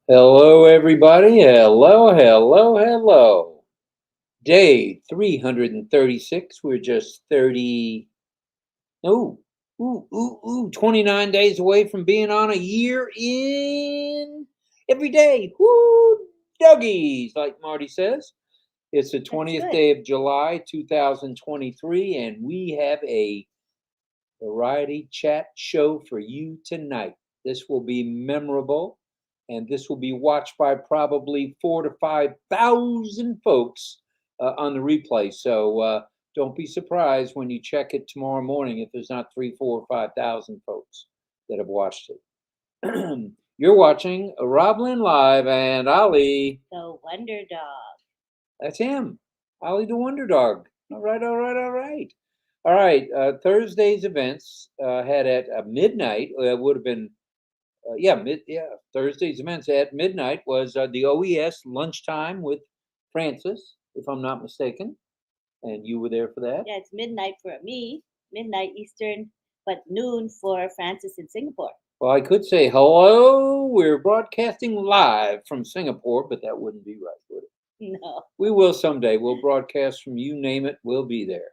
Hello, everybody. Hello, hello, hello. Day 336. We're just 29 days away from being on a year in every day. Woo, doggies, like Marty says. It's the 20th day of July, 2023, and we have a variety chat show for you tonight. This will be memorable, and this will be watched by probably 4,000 to 5,000 folks on the replay. So don't be surprised when you check it tomorrow morning if there's not 3, 4, 5,000 folks that have watched it. You're watching RobLynn Live and Ollie. The Wonder Dog. That's him, Ollie the Wonder Dog. All right, all right, all right. All right, Thursday's events had at midnight. It would have been, Thursday's events at midnight was the OES lunchtime with Francis, if I'm not mistaken, and you were there for that. Yeah, it's midnight for me, midnight Eastern, but noon for Francis in Singapore. Well, I could say hello. We're broadcasting live from Singapore, but that wouldn't be right, would it? No. We will someday. We'll broadcast from you name it. We'll be there.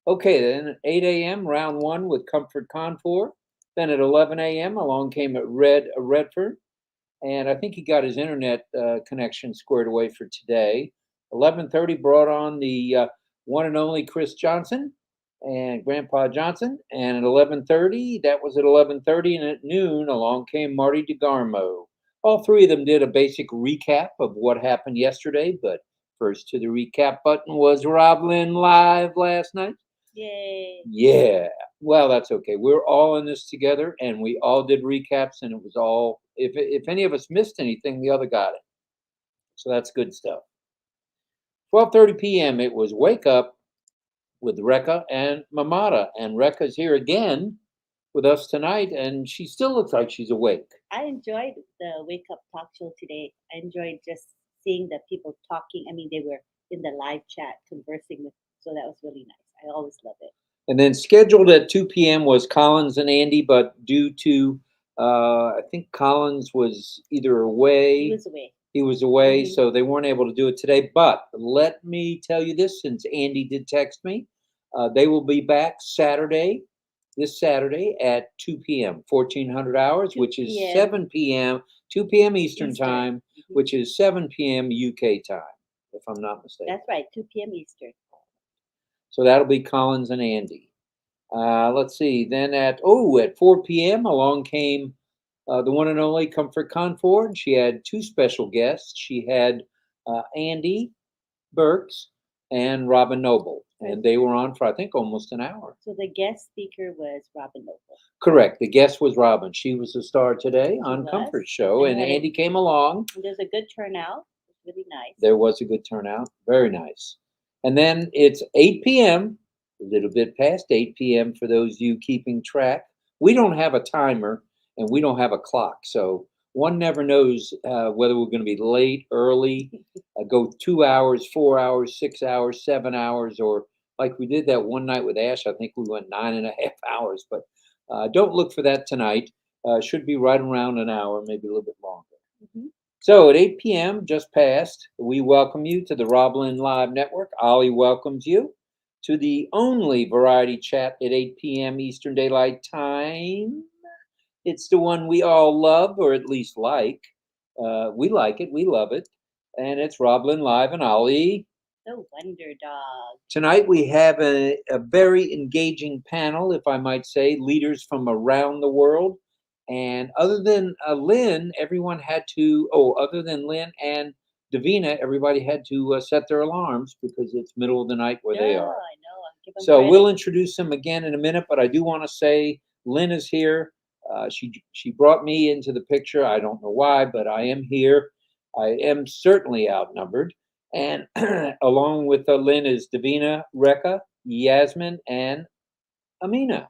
Okay, then at 8 a.m., round one with Comfort Confor. Then at 11 a.m., along came Redford. And I think he got his internet connection squared away for today. 11:30 brought on the one and only Chris Johnson and Grandpa Johnson. And at 11:30, that was at 11:30. And at noon, along came Marty DeGarmo. All three of them did a basic recap of what happened yesterday. But first to the recap button was RobLynn Live last night. Yay. Yeah. Well, that's okay. We're all in this together, and we all did recaps, and it was all. If any of us missed anything, the other got it. So that's good stuff. 12:30 p.m. It was Wake Up with Rekha and Mamata, and Rekha's here again with us tonight, and she still looks like she's awake. I enjoyed the Wake Up talk show today. I enjoyed just seeing the people talking. I mean, they were in the live chat conversing with, so that was really nice. I always love it. And then scheduled at 2 p.m. was Collins and Andy, but due to, I think Collins was either away. He was away. He was away, so they weren't able to do it today. But let me tell you this, since Andy did text me, they will be back this Saturday at 2 p.m., 1400 hours, which is 7 p.m., 2 p.m. Eastern time, which is 7 p.m. UK time, if I'm not mistaken. That's right, 2 p.m. Eastern. So that'll be Collins and Andy. Let's see. Then at 4 p.m. along came the one and only Comfort Confor. She had two special guests. She had Andy Burks and Robin Noble, and they were on for I think almost an hour. So the guest speaker was Robin Noble. Correct. The guest was Robin. She was the star today on Comfort's show, and Andy came along. There's a good turnout. It was really nice. There was a good turnout. Very nice. And then it's 8 p.m., a little bit past 8 p.m. for those of you keeping track. We don't have a timer and we don't have a clock. So one never knows whether we're going to be late, early, go 2 hours, 4 hours, 6 hours, 7 hours, or like we did that one night with Ash, I think we went 9.5 hours. But don't look for that tonight. Should be right around an hour, maybe a little bit longer. So at 8 p.m., just past, we welcome you to the RobLynn Live Network. Ollie welcomes you to the only variety chat at 8 p.m. Eastern Daylight Time. It's the one we all love, or at least like. We like it. We love it. And it's RobLynn Live and Ollie. The Wonder Dog. Tonight we have a very engaging panel, if I might say, leaders from around the world. And other than Lynn, everyone had to, other than Lynn and Divina, everybody had to set their alarms because it's middle of the night where they are. I know. So we'll introduce them again in a minute, but I do want to say Lynn is here. She brought me into the picture. I don't know why, but I am here. I am certainly outnumbered. And along with Lynn is Divina, Rekha, Yasmin, and Amina.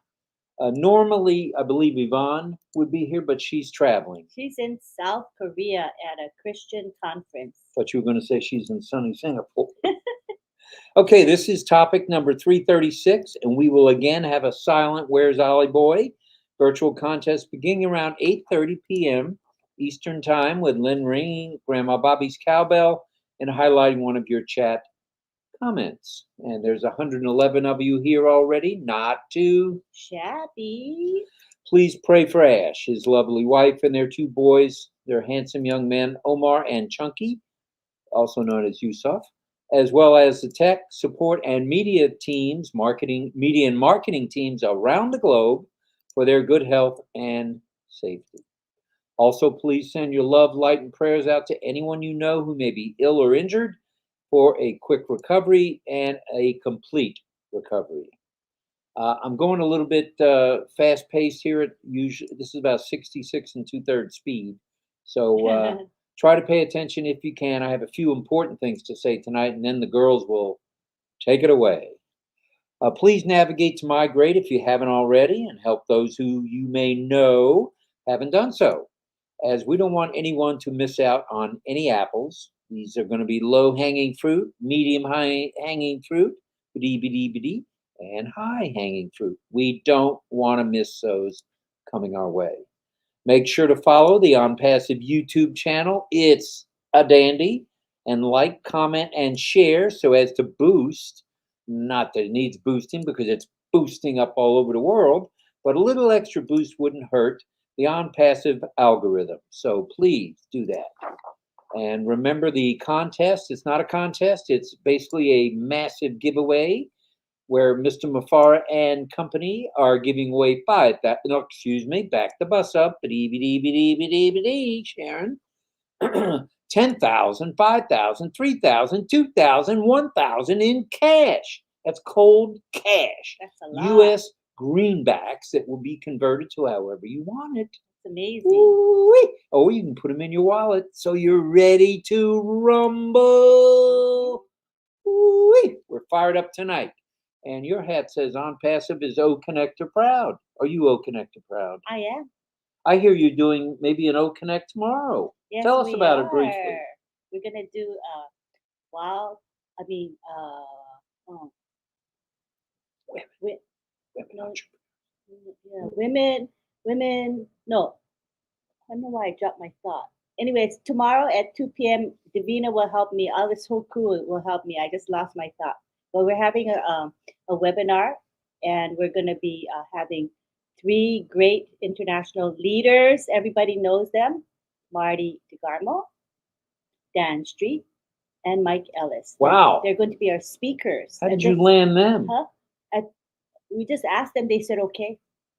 Normally, I believe Yvonne would be here, but she's traveling. She's in South Korea at a Christian conference. Thought you were going to say she's in sunny Singapore. Okay, this is topic number 336, and we will again have a silent Where's Ollie Boy virtual contest beginning around 8:30 p.m. Eastern Time with Lynn ringing Grandma Bobby's cowbell and highlighting one of your chat comments. And there's 111 of you here already. Not too shabby. Please pray for Ash, his lovely wife, and their two boys, their handsome young men, Omar and Chunky, also known as Yusuf, as well as the tech, support, and media and marketing teams around the globe for their good health and safety. Also, please send your love, light, and prayers out to anyone you know who may be ill or injured for a quick recovery and a complete recovery. I'm going a little bit fast paced here. This is about 66 and 2/3 speed. So try to pay attention if you can. I have a few important things to say tonight, and then the girls will take it away. Please navigate to Migrate if you haven't already, and help those who you may know haven't done so, as we don't want anyone to miss out on any apples. These are going to be low hanging fruit, medium high hanging fruit, and high hanging fruit. We don't want to miss those coming our way. Make sure to follow the On Passive YouTube channel. It's a dandy. And like, comment, and share so as to boost, not that it needs boosting because it's boosting up all over the world, but a little extra boost wouldn't hurt the On Passive algorithm. So please do that. And remember the contest. It's not a contest. It's basically a massive giveaway where Mr. Mafara and company are giving away back the bus up, Sharon. 10,000, 5,000, 3,000, 2,000, 1,000 in cash. That's cold cash. That's a lot. U.S. greenbacks that will be converted to however you want it. It's amazing. Ooh-wee. Oh, you can put them in your wallet so you're ready to rumble. Ooh-wee. We're fired up tonight. And your hat says On Passive is O Connector proud. Are you O Connector proud? I am. I hear you're doing maybe an O Connect tomorrow. Yes, Tell us we about are. it briefly. We're gonna do women. No, I don't know why I dropped my thought. Anyways, tomorrow at 2 p.m., Divina will help me. All this whole crew will help me. I just lost my thought. But we're having a webinar, and we're going to be having 3 great international leaders. Everybody knows them: Marty DeGarmo, Dan Street, and Mike Ellis. Wow. They're going to be our speakers. How did you land them? We just asked them. They said okay.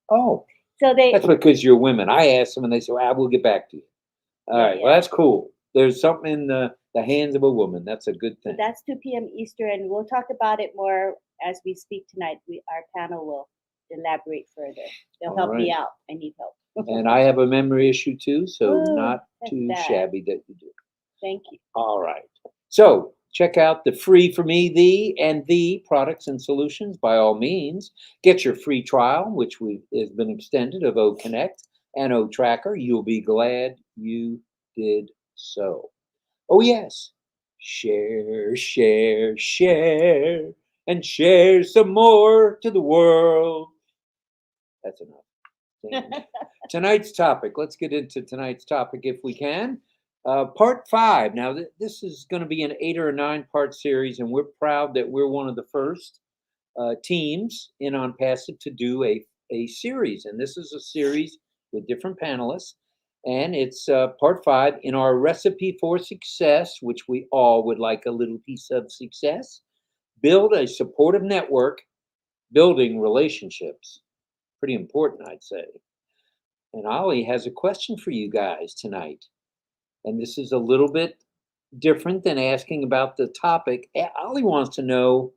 Oh. So that's because you're women. I asked them, and they said, "I will get back to you." All right. Well, that's cool. There's something in the hands of a woman. That's a good thing. So that's 2 p.m. Eastern, and we'll talk about it more as we speak tonight. Our panel will elaborate further. They'll help me out. I need help. And I have a memory issue too, so not too bad. shabby that you do. Thank you. All right. So check out the free for me, the products and solutions by all means. Get your free trial, which has been extended, of O Connect and O Tracker. You'll be glad you did so. Oh yes, share, share, share, and share some more to the world. That's enough. Tonight's topic. Let's get into tonight's topic if we can. Part 5. Now, this is going to be an 8 or 9 part series, and we're proud that we're one of the first teams in On Passive to do a series. And this is a series with different panelists. And it's part 5 in our recipe for success, which we all would like a little piece of success. Build a supportive network, building relationships. Pretty important, I'd say. And Ollie has a question for you guys tonight. And this is a little bit different than asking about the topic. Ollie wants to know,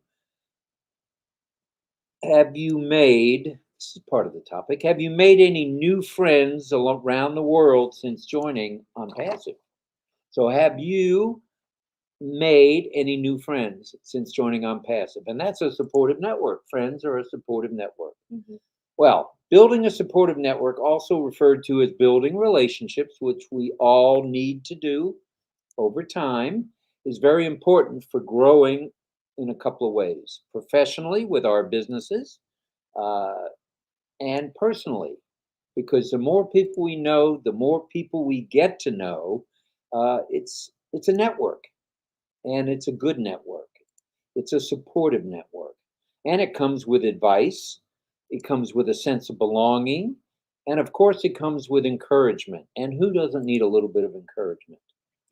this is part of the topic, have you made any new friends around the world since joining On Passive? So have you made any new friends since joining On Passive? And that's a supportive network. Friends are a supportive network. Mm-hmm. Well, building a supportive network, also referred to as building relationships, which we all need to do over time, is very important for growing in a couple of ways. Professionally with our businesses, and personally, because the more people we know, the more people we get to know. It's a network, and it's a good network. It's a supportive network, and it comes with advice. It comes with a sense of belonging, and of course, it comes with encouragement. And who doesn't need a little bit of encouragement?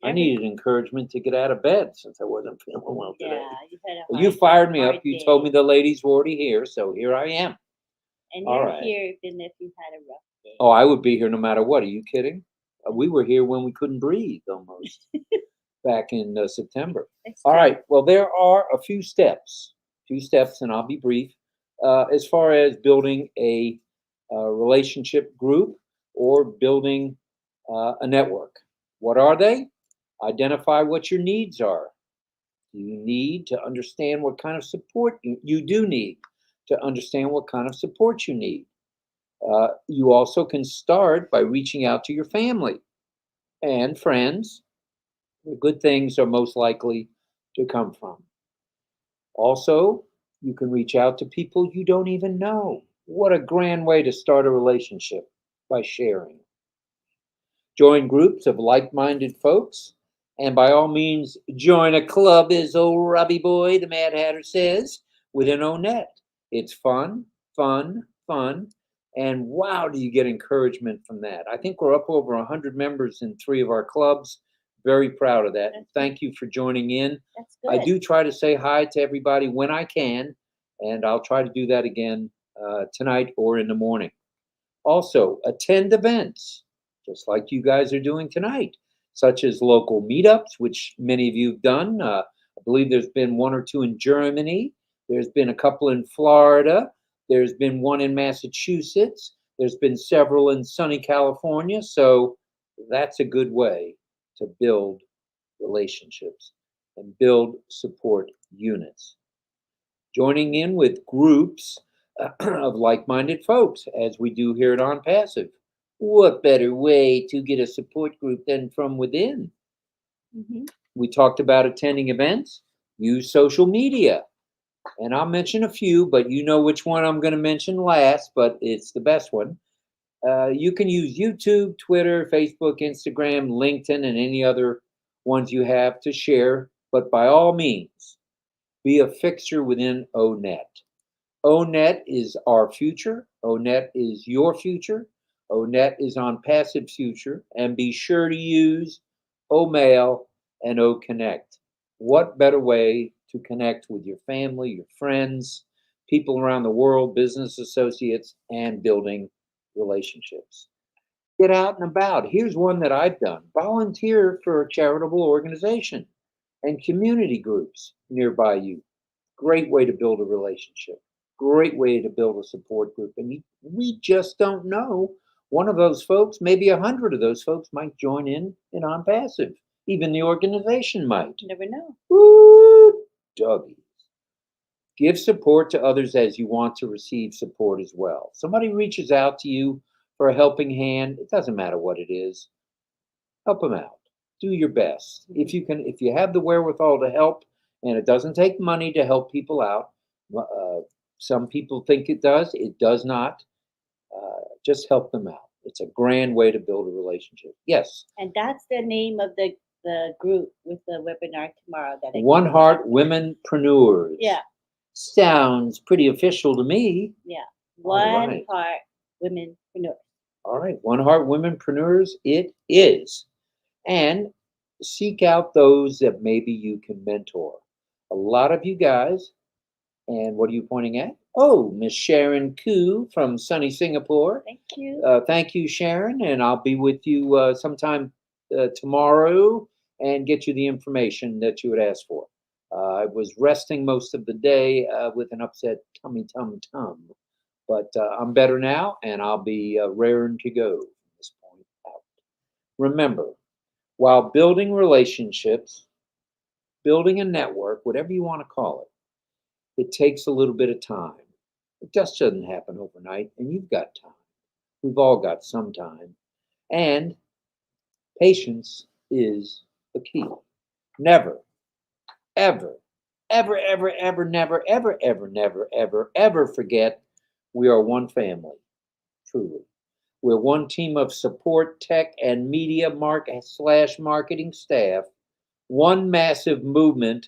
I needed encouragement to get out of bed since I wasn't feeling well today. Yeah, you had a Well, you hard- fired me up. hard You day. told me the ladies were already here, so here I am. And All you're right. here even if you had a rough day. Oh, I would be here no matter what. Are you kidding? We were here when we couldn't breathe almost back in September. That's All true. right. Well, there are a few steps, and I'll be brief, as far as building a relationship group or building a network. What are they? Identify what your needs are. You need to understand what kind of support you do need to understand what kind of support you need. You also can start by reaching out to your family and friends. Where good things are most likely to come from. Also, you can reach out to people you don't even know. What a grand way to start a relationship, by sharing. Join groups of like minded folks. And by all means, join a club, as old Robbie Boy, the Mad Hatter, says, within ONET. It's fun, fun, fun. And wow, do you get encouragement from that? I think we're up over 100 members in 3 of our clubs. Very proud of that. That's Thank you for joining in. That's good. I do try to say hi to everybody when I can, and I'll try to do that again tonight or in the morning. Also, attend events, just like you guys are doing tonight, such as local meetups, which many of you have done. I believe there's been 1 or 2 in Germany. There's been a couple in Florida. There's been 1 in Massachusetts. There's been several in sunny California. So that's a good way to build relationships and build support units. Joining in with groups of like-minded folks, as we do here at On Passive. What better way to get a support group than from within? Mhm. We talked about attending events. Use social media. And I'll mention a few, but you know which one I'm going to mention last, but it's the best one. You can use YouTube, Twitter, Facebook, Instagram, LinkedIn, and any other ones you have to share. But by all means, be a fixture within ONET. ONET is our future. ONET is your future. ONET is On Passive future. And be sure to use OMail and OConnect. What better way to connect with your family, your friends, people around the world, business associates, and building relationships? Get out and about. Here's one that I've done. Volunteer for a charitable organization and community groups nearby you. Great way to build a relationship. Great way to build a support group. And we just don't know. One of those folks, maybe 100 of those folks might join in On Passive. Even the organization might. You never know. Woo, doggies. Give support to others as you want to receive support as well. Somebody reaches out to you for a helping hand. It doesn't matter what it is. Help them out. Do your best. If you have the wherewithal to help, and it doesn't take money to help people out. Some people think it does. It does not. Just help them out. It's a grand way to build a relationship. Yes. And that's the name of the group with the webinar tomorrow. That OneHeart WomenPreneurs. Yeah. Sounds pretty official to me. Yeah. All One Heart Womenpreneurs. All right. OneHeart WomenPreneurs it is. And seek out those that maybe you can mentor. A lot of you guys, and what are you pointing at? Oh, Miss Sharon Koo from sunny Singapore. Thank you. Thank you, Sharon, and I'll be with you sometime tomorrow and get you the information that you would ask for. I was resting most of the day with an upset tummy, but I'm better now, and I'll be raring to go from this point out. Remember, while building relationships, building a network, whatever you want to call it, it takes a little bit of time. It just doesn't happen overnight, and you've got time. We've all got some time. And patience is the key. Never, ever, ever, ever, ever, never, ever, ever, never, ever, ever forget we are one family, truly. We're one team of support, tech, and media marketing staff. One massive movement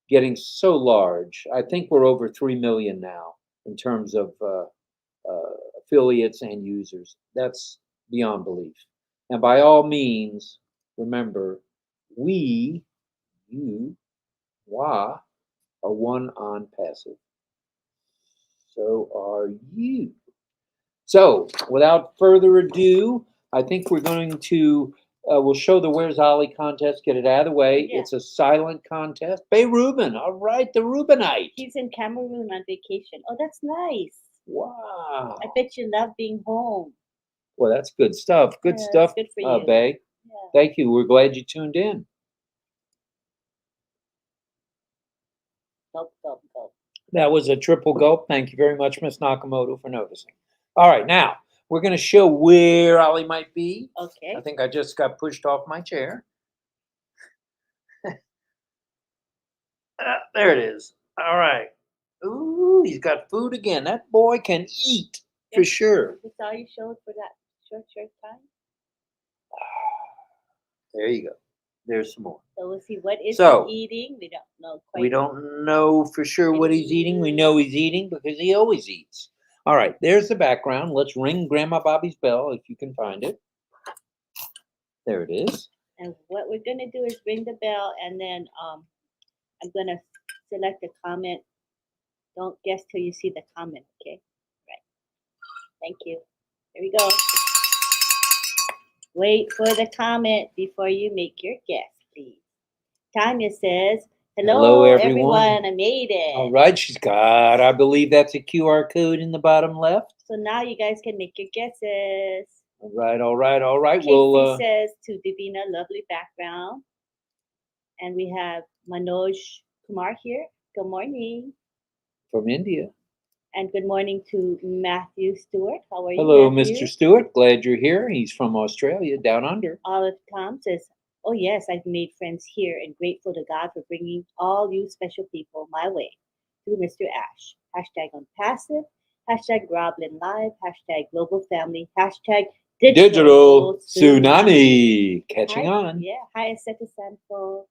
getting so large. I think we're over 3 million now in terms of affiliates and users. That's beyond belief. And by all means, remember, we, you, wa, are one on passive. So are you. So without further ado, I think we're going to, we'll show the Where's Ollie contest, get it out of the way. Yeah. It's a silent contest. Bay Ruben, all right, the Rubenite. He's in Cameroon on vacation. Oh, that's nice. Wow. I bet you love being home. Well, that's good stuff. Good Yeah, stuff, that's good for you. Bay. Yeah. Thank you. We're glad you tuned in. Gulp, gulp, gulp. That was a triple gulp. Thank you very much, Miss Nakamoto, for noticing. All right, now we're going to show where Ollie might be. Okay. I think I just got pushed off my chair. There it is. All right. Ooh, he's got food again. That boy can eat for Yes. sure. That's all you showed for that short time? There you go. There's some more. So we'll see what is So, he eating. We don't know quite. We don't know for sure what he's eating. We know he's eating because he always eats. All right, there's the background. Let's ring Grandma Bobby's bell if you can find it. There it is. And what we're gonna do is ring the bell, and then I'm gonna select a comment. Don't guess till you see the comment, okay? Right. Thank you. Here we go. Wait for the comment before you make your guess, please. Tanya says, hello everyone. I made it. All right, she's got, I believe that's a QR code in the bottom left. So now you guys can make your guesses. All right, all right, all right. Casey says to Divina, lovely background. And we have Manoj Kumar here. Good morning. From India. And good morning to Matthew Stewart. How are you? Hello, Matthew? Mr. Stewart. Glad you're here. He's from Australia, down under. Olive Tom says, oh yes, I've made friends here and grateful to God for bringing all you special people my way through Mr. Ash. Hashtag unpassive, hashtag RobLynn Live, hashtag global family, hashtag digital tsunami. Catching on. Yeah, hi, Aseta Sanfo.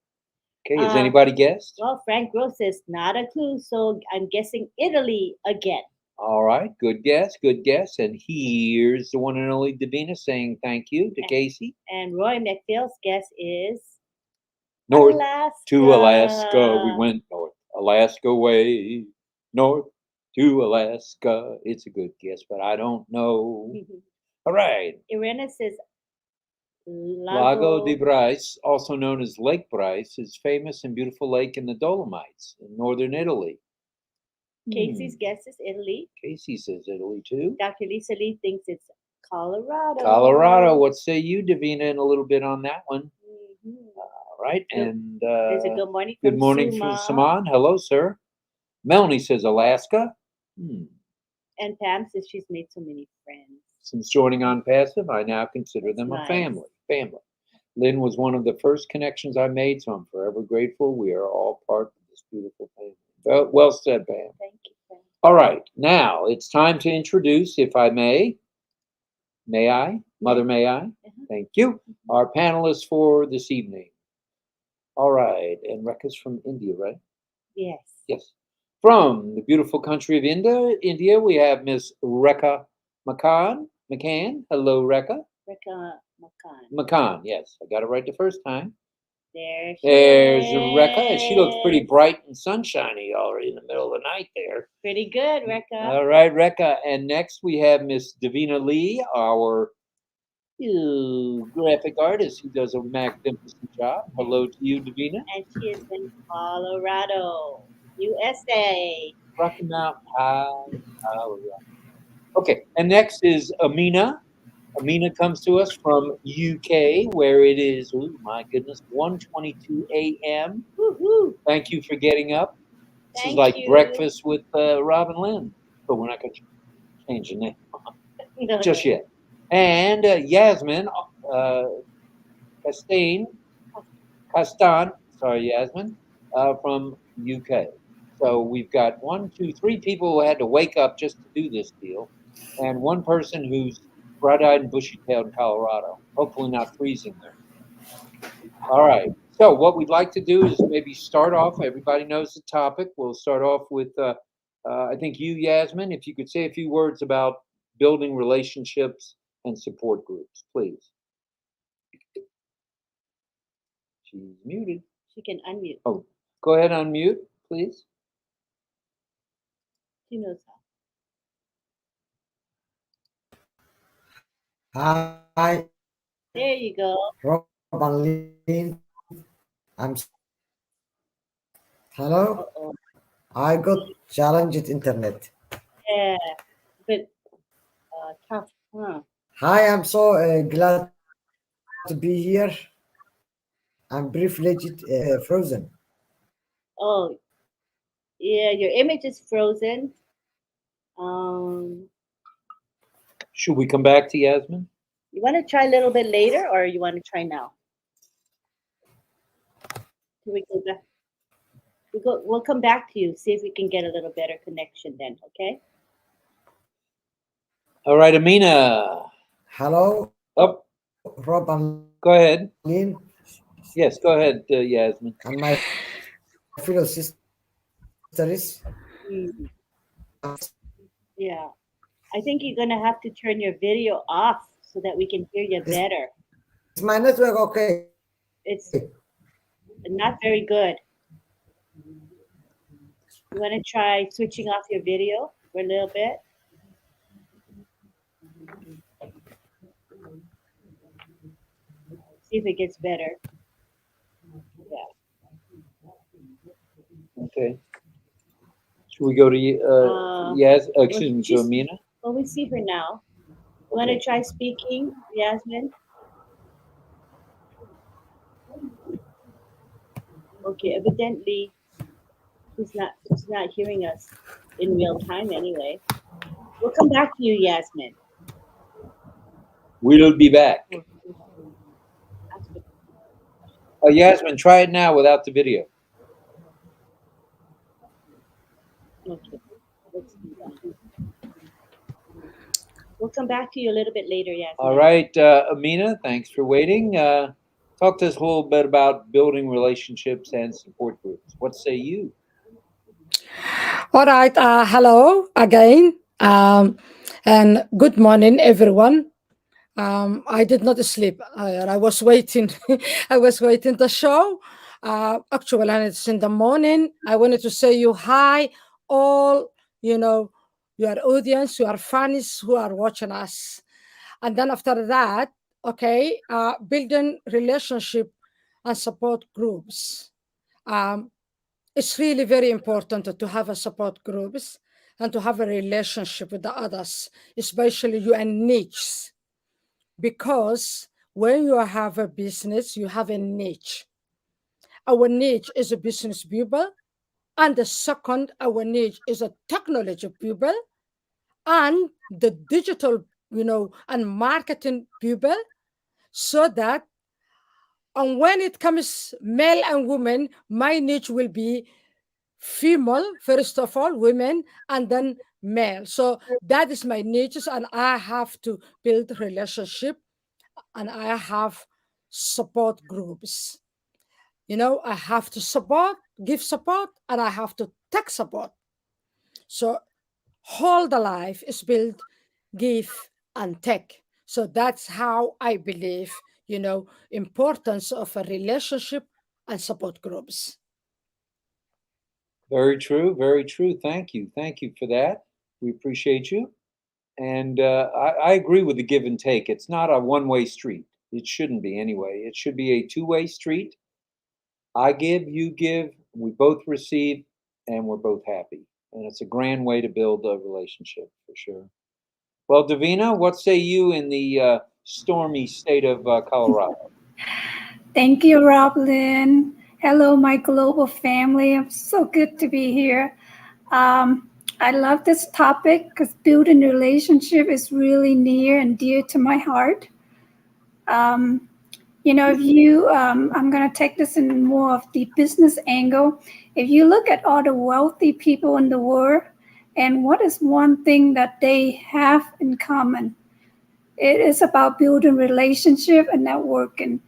Okay, has anybody guessed? Well, Frank Gross says, not a clue, so I'm guessing Italy again. All right, good guess, good guess. And here's the one and only Divina saying thank you to Casey. And Roy McPhail's guess is North Alaska. to Alaska. We went north. Alaska way. North to Alaska. It's a good guess, but I don't know. All right. Irena says Lago di Bryce, also known as Lake Bryce, is famous and beautiful lake in the Dolomites in northern Italy. Casey's guess is Italy. Casey says Italy too. Dr. Lisa Lee thinks it's Colorado. Colorado. What say you, Divina, in a little bit on that one? All right. And there's a good morning from good morning from Saman. Hello, sir. Melanie says Alaska. And Pam says she's made so many friends. Since joining on passive, I now consider them a family. Lynn was one of the first connections I made, so I'm forever grateful. We are all part of this beautiful family. Well said, Pam. Thank you, Pam. All right, now it's time to introduce, if I may. May I? Mother, may I? Thank you. Our panelists for this evening. All right, and Rekha's from India, right? Yes. Yes. From the beautiful country of India, we have Miss Rekha Makan. Hello, Rekha. Rekha Makan. Makan, yes. I got it right the first time. There's Rekha. She looks pretty bright and sunshiny already in the middle of the night there. Pretty good, Rekha. All right, Rekha. And next we have Miss Divina Lee, our graphic artist who does a magnificent job. Hello to you, Divina. And she is in Colorado, USA. Rocky Mountain High, Colorado. Okay, and next is Amina. Amina comes to us from UK, where it is, oh my goodness, 1:22 a.m. Woo-hoo. Thank you for getting up. This Thank is like you. breakfast with Rob and Lynn, but we're not going to change the name just yet. And Yasmin Kastan, sorry, Yasmin, from UK. So we've got 1, 2, 3 people who had to wake up just to do this deal, and one person who's bright-eyed and bushy-tailed Colorado. Hopefully not freezing there. All right. So what we'd like to do is maybe start off. Everybody knows the topic. We'll start off with, I think you, Yasmin, if you could say a few words about building relationships and support groups, please. She's muted. She can unmute. Oh, go ahead, unmute, please. She knows how. Hi. There you go. Rob and Lynn. Hello. Uh-oh. I got challenged internet. Yeah, but tough, huh? Hi, I'm so glad to be here. I'm privileged, frozen. Oh, yeah, your image is frozen. Should we come back to Yasmin? You want to try a little bit later, or you want to try now? Can we go back? We'll come back to you, see if we can get a little better connection then, okay? All right, Amina. Hello. Oh, Rob and go ahead. Lynn. Yes, go ahead, Yasmin. And my fellow sisters. Yeah, I think you're gonna have to turn your video off so that we can hear you better. Is my network okay? It's not very good. You want to try switching off your video for a little bit? See if it gets better. Yeah. Okay. Should we go to excuse me, to Amina? Well, we see her now. You want to try speaking, Yasmin? Okay, evidently she's not hearing us in real time anyway. We'll come back to you, Yasmin. We'll be back. Yasmin, try it now without the video. Okay, let's do that. We'll come back to you a little bit later, Yasmin. All right, Amina, thanks for waiting. Talk to us a little bit about building relationships and support groups. What say you? All right. Hello again. And good morning, everyone. I did not sleep. I was waiting. I was waiting the show. Actually, and it's in the morning. I wanted to say you hi, all, your audience, your fans who are watching us. And then after that, okay, building relationship and support groups. It's really very important to have a support groups and to have a relationship with the others, especially your niche. Because when you have a business, you have a niche. Our niche is a business people. And the second, our niche is a technology people and the digital, and marketing people. So that, and when it comes male and women, my niche will be female, first of all, women, and then male. So that is my niches, and I have to build relationship, and I have support groups. I have to give support, and I have to take support. So whole the life is built, give and take. So that's how I believe, importance of a relationship and support groups. Very true. Very true. Thank you. Thank you for that. We appreciate you. And I agree with the give and take. It's not a one-way street. It shouldn't be anyway. It should be a two-way street. I give, you give, we both receive, and we're both happy. And it's a grand way to build a relationship for sure. Well, Divina, what say you in the stormy state of Colorado? Thank you, RobLynn. Hello, my global family. I'm so good to be here. I love this topic because building a relationship is really near and dear to my heart. If you, I'm going to take this in more of the business angle. If you look at all the wealthy people in the world, and what is one thing that they have in common? it is about building relationship and networking.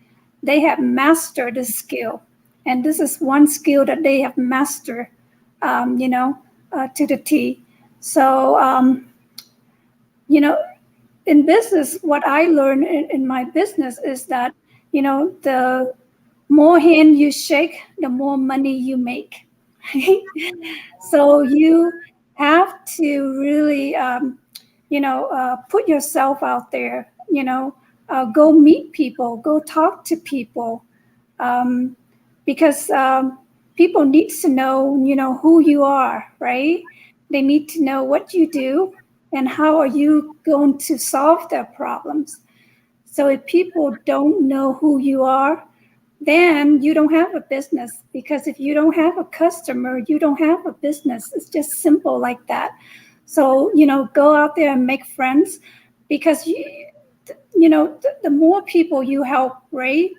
They have mastered the skill, and this is one skill that they have mastered, to the T. So, in business, what I learned in my business is that, the more hand you shake, the more money you make. So you have to really, put yourself out there, go meet people, go talk to people, because people need to know, who you are, right? They need to know what you do and how are you going to solve their problems. So if people don't know who you are, then you don't have a business, because if you don't have a customer, you don't have a business. It's just simple like that. So, go out there and make friends, because, the more people you help, right,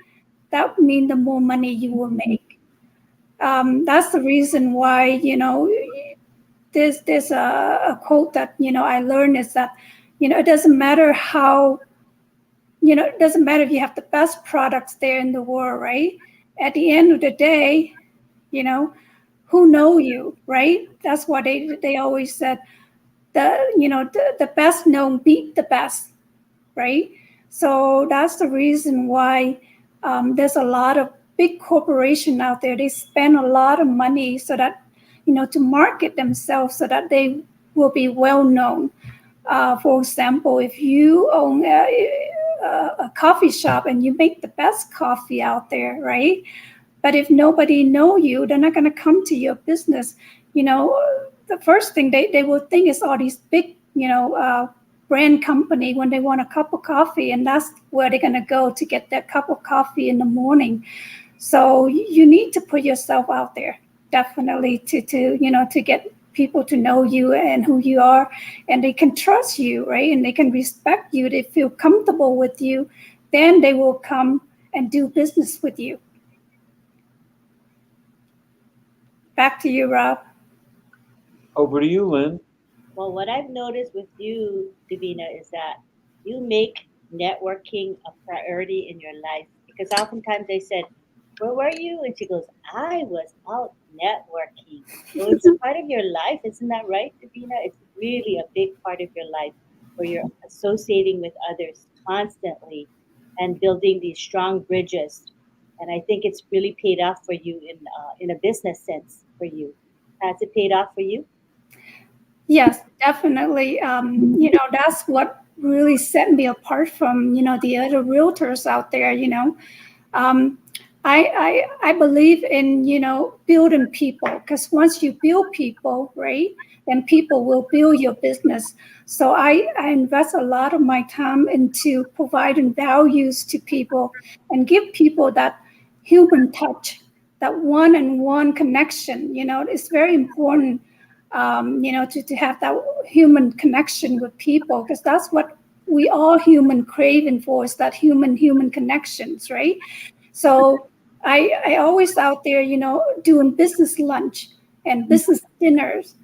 that would mean the more money you will make. That's the reason why, there's a quote that, I learned is that, it doesn't matter how, it doesn't matter if you have the best products there in the world, right? At the end of the day, who know you, right? That's what they always said. The best known beat the best, right? So that's the reason why there's a lot of big corporation out there. They spend a lot of money so that, to market themselves so that they will be well known. For example, if you own a coffee shop and you make the best coffee out there, right? But if nobody know you, they're not going to come to your business. The first thing they will think is all these big, brand company when they want a cup of coffee, and that's where they're going to go to get their cup of coffee in the morning. So you need to put yourself out there, definitely, to get people to know you and who you are, and they can trust you, right? And they can respect you. They feel comfortable with you. Then they will come and do business with you. Back to you, Rob. Over to you, Lynn. Well, what I've noticed with you, Divina, is that you make networking a priority in your life. Because oftentimes they said, "Where were you?" And she goes, "I was out networking." So it's a part of your life, isn't that right, Divina? It's really a big part of your life where you're associating with others constantly and building these strong bridges. And I think it's really paid off for you in a business sense for you. Has it paid off for you? Yes, definitely. That's what really set me apart from, the other realtors out there. I believe in, building people, because once you build people, right, then people will build your business. So I invest a lot of my time into providing values to people and give people that human touch, that one-on-one connection. It's very important, to have that human connection with people, because that's what we all human craving for, is that human connections, right? So I always out there, doing business lunch and business dinners,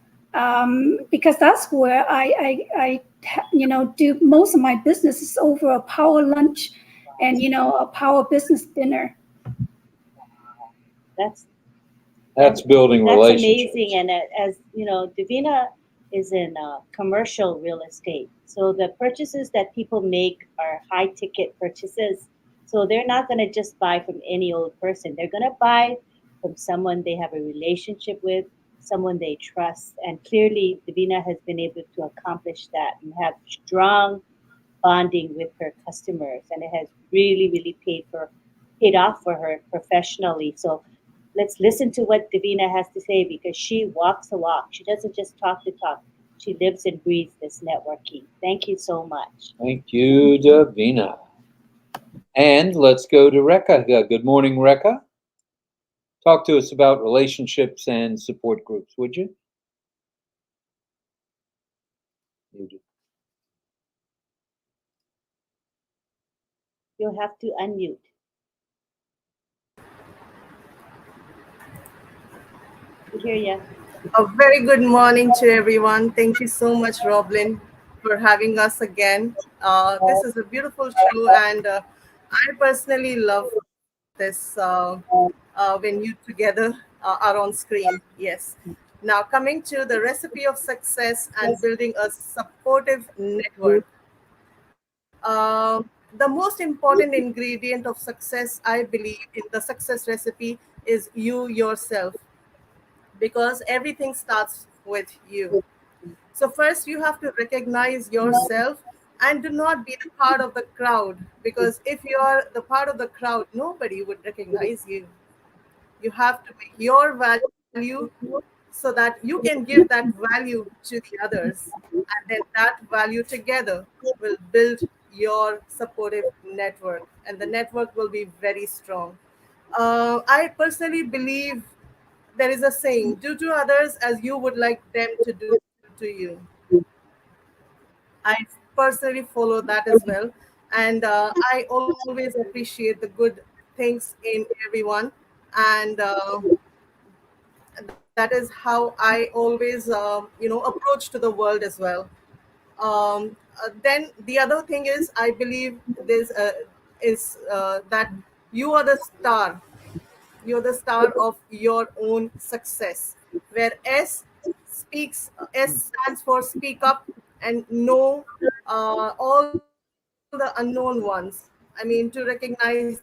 because that's where I do most of my business is over a power lunch and, a power business dinner. That's building That's relationships. amazing. And as you know, Divina is in commercial real estate. So the purchases that people make are high ticket purchases. So they're not going to just buy from any old person. They're going to buy from someone they have a relationship with, someone they trust. And clearly, Divina has been able to accomplish that and have strong bonding with her customers. And it has really, really paid off for her professionally. So let's listen to what Divina has to say, because she walks the walk. She doesn't just talk the talk. She lives and breathes this networking. Thank you so much. Thank you, Divina. And let's go to Rekha. Good morning, Rekha. Talk to us about relationships and support groups, would you? You'll have to unmute. We hear you. A very good morning to everyone. Thank you so much, RobLynn, for having us again. This is a beautiful show, and I personally love this when you together are on screen. Yes. Now, coming to the recipe of success and building a supportive network. The most important ingredient of success, I believe, in the success recipe is you yourself, because everything starts with you. So first you have to recognize yourself and do not be the part of the crowd, because if you are the part of the crowd, nobody would recognize you. You have to make your value so that you can give that value to the others, and then that value together will build your supportive network, and the network will be very strong. I personally believe there is a saying, do to others as you would like them to do to you. I personally follow that as well. And I always appreciate the good things in everyone. And that is how I always, approach to the world as well. Then the other thing is, I believe this that you are the star. You're the star of your own success. Where S stands for speak up, and know all the unknown ones. I mean, to recognize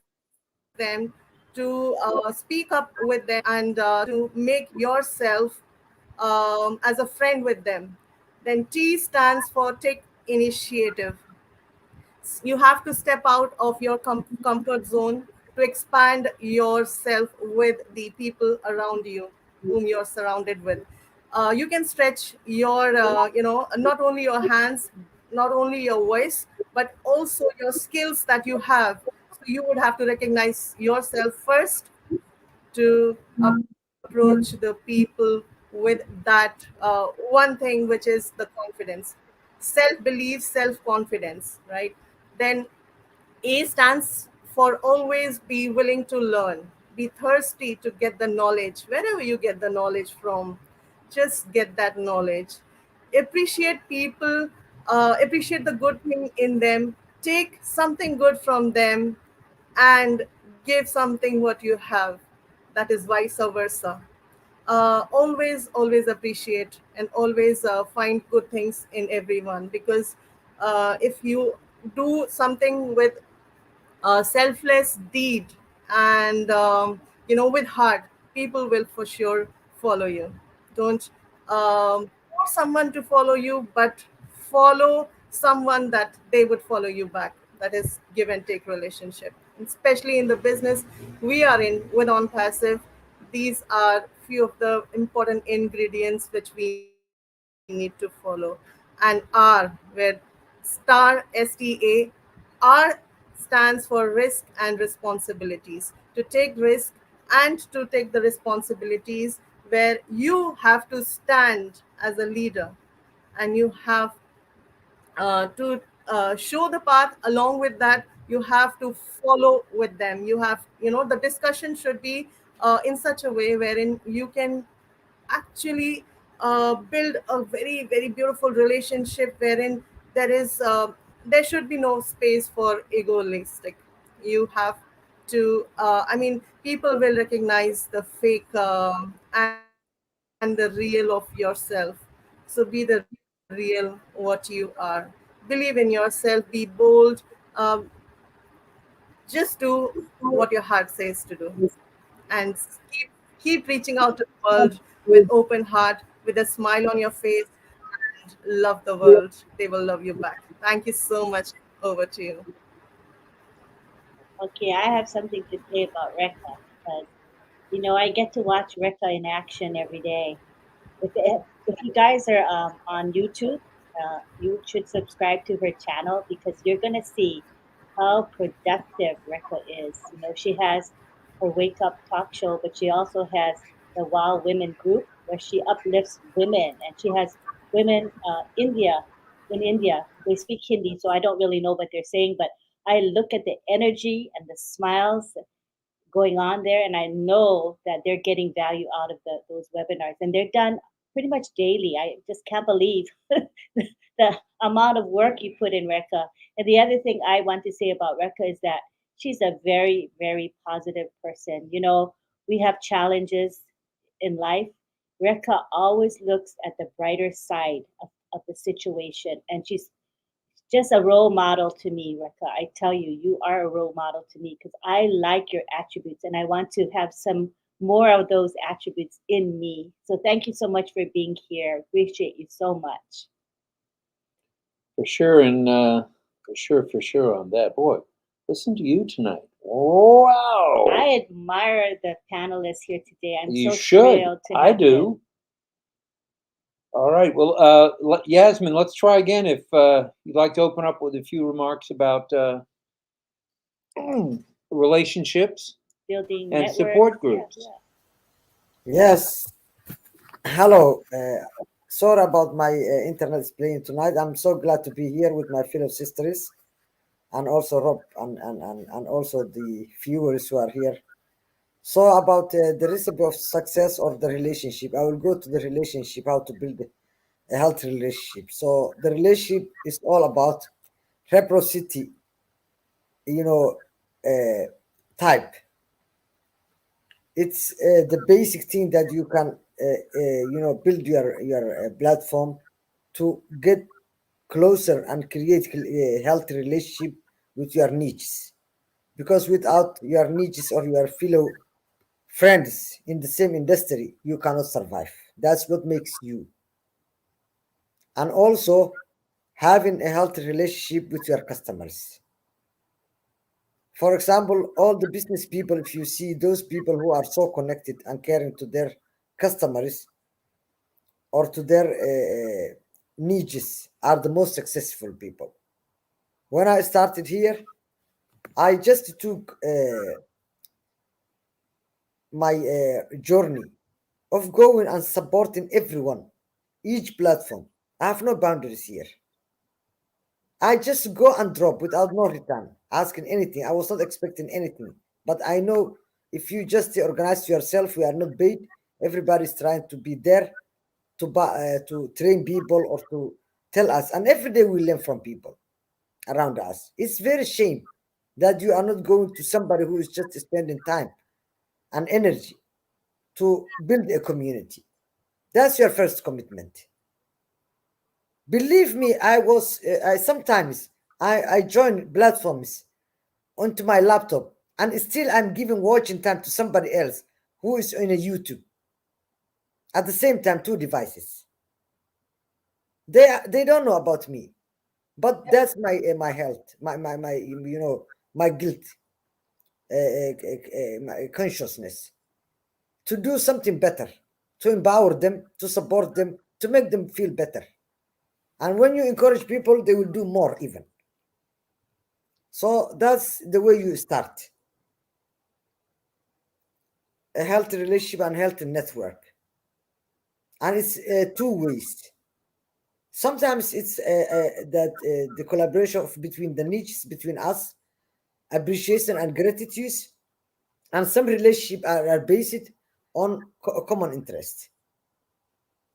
them, to speak up with them, and to make yourself as a friend with them. Then T stands for take initiative. You have to step out of your comfort zone to expand yourself with the people around you whom you're surrounded with. You can stretch your not only your hands, not only your voice, but also your skills that you have. So you would have to recognize yourself first to approach the people with that one thing, which is the confidence, self belief, self confidence, right? Then A stands for always be willing to learn, be thirsty to get the knowledge. Wherever you get the knowledge from, just get that knowledge. Appreciate people, appreciate the good thing in them, take something good from them, and give something what you have. That is vice versa. Always appreciate and always find good things in everyone, because if you do something with a selfless deed and with heart, people will for sure follow you. Don't force someone to follow you, but follow someone that they would follow you back. That is give and take relationship, especially in the business we are in with On Passive. These are few of the important ingredients which we need to follow. And R, where STAR stands for risk and responsibilities. To take risk and to take the responsibilities, where you have to stand as a leader, and you have to show the path. Along with that, you have to follow with them. You have, the discussion should be in such a way wherein you can actually build a very very beautiful relationship, wherein there should be no space for egoistic. You have to people will recognize the fake and the real of yourself. So be the real what you are. Believe in yourself, be bold. Just do what your heart says to do, and keep reaching out to the world with open heart, with a smile on your face, and love the world. They will love you back. Thank you so much. Over to you. Okay, I have something to say about Rekha because I get to watch Rekha in action every day. If you guys are on YouTube, you should subscribe to her channel because you're gonna see how productive Rekha is. She has her wake up talk show, but she also has the Wow Women group where she uplifts women, and she has women in India. They speak Hindi, so I don't really know what they're saying, but I look at the energy and the smiles going on there, and I know that they're getting value out of those webinars, and they're done pretty much daily. I just can't believe the amount of work you put in, Rekha. And the other thing I want to say about Rekha is that she's a very, very positive person. You know, we have challenges in life. Rekha always looks at the brighter side of the situation, and she's just a role model to me, Rekha. I tell you, you are a role model to me because I like your attributes and I want to have some more of those attributes in me. So thank you so much for being here. Appreciate you so much. For sure, and for sure on that. Boy, listen to you tonight. Wow. I admire the panelists here today. I'm You so should. thrilled to I have do. them. All right. Well, Yasmin, let's try again. If you'd like to open up with a few remarks about relationships Building and networks. support groups. Yes. Hello. Sorry about my internet is playing tonight. I'm so glad to be here with my fellow sisters, and also Rob, and also the viewers who are here. So about the recipe of success of the relationship, I will go to the relationship, how to build a healthy relationship. So the relationship is all about reciprocity, you know, type. It's the basic thing that you can, build your platform to get closer and create a healthy relationship with your niches. Because without your niches or your fellow friends in the same industry, you cannot survive. That's what makes you. And also having a healthy relationship with your customers. For example, all the business people, if you see those people who are so connected and caring to their customers or to their needs, are the most successful people. When I started here, I just took my journey of going and supporting everyone, each platform. I have no boundaries here. I just go and drop without no return, asking anything. I was not expecting anything. But I know if you just organize yourself, we are not paid. Everybody's trying to be there to train people or to tell us. And every day we learn from people around us. It's very shame that you are not going to somebody who is just spending time and energy to build a community. That's your first commitment. Believe me, I sometimes I join platforms onto my laptop and still I'm giving watching time to somebody else who is on a YouTube. At the same time, two devices. They don't know about me, but that's my health, my guilt, my consciousness to do something better, to empower them, to support them, to make them feel better. And when you encourage people, they will do more even. So that's the way you start a healthy relationship and healthy network. And it's two ways. Sometimes it's that the collaboration between the niches, between us, appreciation and gratitude, and some relationships are based on common interest.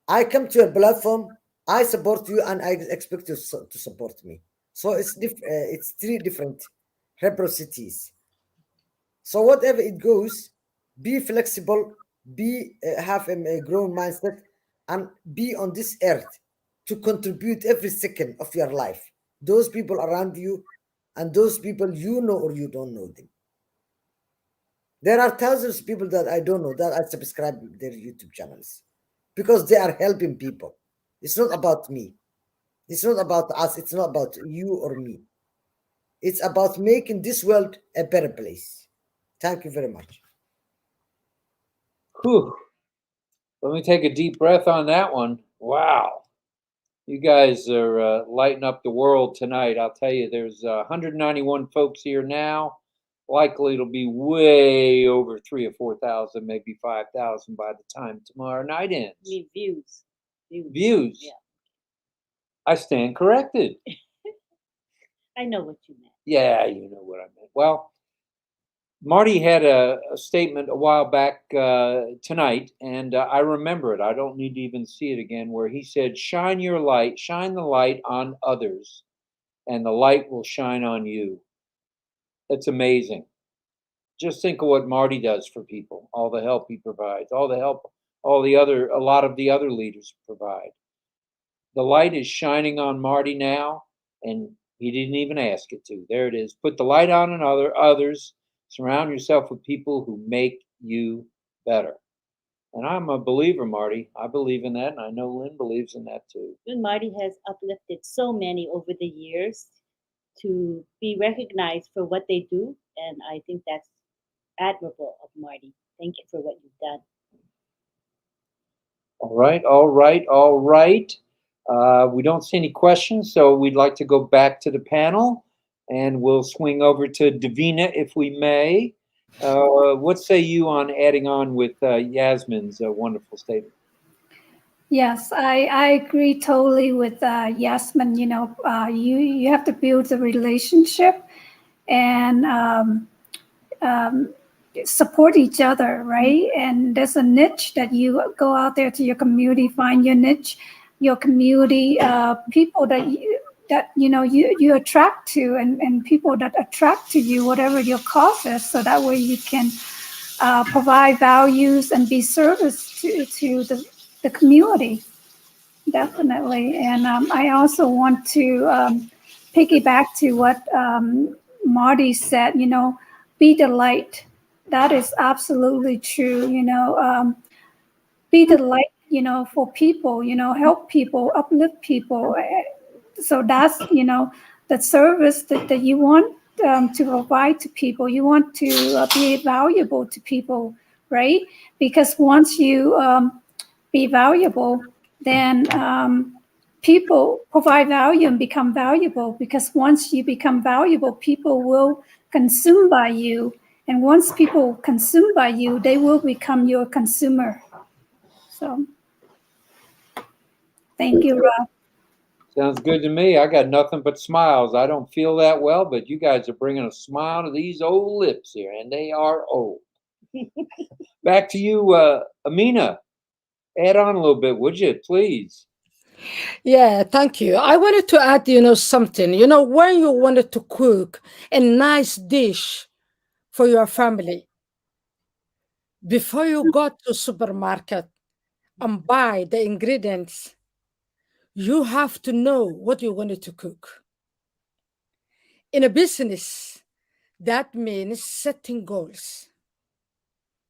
I come to a platform, I support you, and I expect you to support me. So it's three different reciprocities. So whatever it goes, be flexible, be have a growing mindset, and be on this earth to contribute every second of your life. Those people around you, and those people you know or you don't know them. There are thousands of people that I don't know that I subscribe to their YouTube channels because they are helping people. It's not about me. It's not about us. It's not about you or me. It's about making this world a better place. Thank you very much. Whew. Let me take a deep breath on that one. Wow. You guys are lighting up the world tonight. I'll tell you, there's 191 folks here now. Likely it'll be way over 3,000 or 4,000, maybe 5,000 by the time tomorrow night ends. I mean, views. Views. Yeah. I stand corrected. I know what you meant. Yeah, you know what I meant. Well, Marty had a statement a while back tonight, and I remember it. I don't need to even see it again, where he said, shine your light, shine the light on others, and the light will shine on you. That's amazing. Just think of what Marty does for people, all the help he provides, all the help, a lot of the other leaders provide. The light is shining on Marty now, and he didn't even ask it to. There it is. Put the light on others. Surround yourself with people who make you better. And I'm a believer, Marty. I believe in that, and I know Lynn believes in that too. And Marty has uplifted so many over the years to be recognized for what they do, and I think that's admirable of Marty. Thank you for what you've done. All right, all right, all right. We don't see any questions, so we'd like to go back to the panel, and we'll swing over to Divina if we may. What say you on adding on with Yasmin's wonderful statement? Yes, I agree totally with Yasmin. You know, you have to build a relationship and support each other, right? And there's a niche that you go out there to your community, find your niche, your community, people that you attract to, and people that attract to you, whatever your cause is, so that way you can provide values and be service to the community. Definitely. And I also want to piggyback to what Marty said, you know, be the light. That is absolutely true. You know, be the light, you know, for people, you know, help people, uplift people. So that's, you know, the service that you want to provide to people. You want to be valuable to people, right? Because once you be valuable, then people provide value and become valuable, because once you become valuable, people will consume by you. And once people consume by you, they will become your consumer. So thank you, Rob. Sounds good to me. I got nothing but smiles. I don't feel that well, but you guys are bringing a smile to these old lips here, and they are old. Back to you, Amina. Add on a little bit, would you, please? Yeah, thank you. I wanted to add, you know, something. You know, when you wanted to cook a nice dish for your family, before you go to supermarket and buy the ingredients, you have to know what you wanted to cook. In a business, that means setting goals.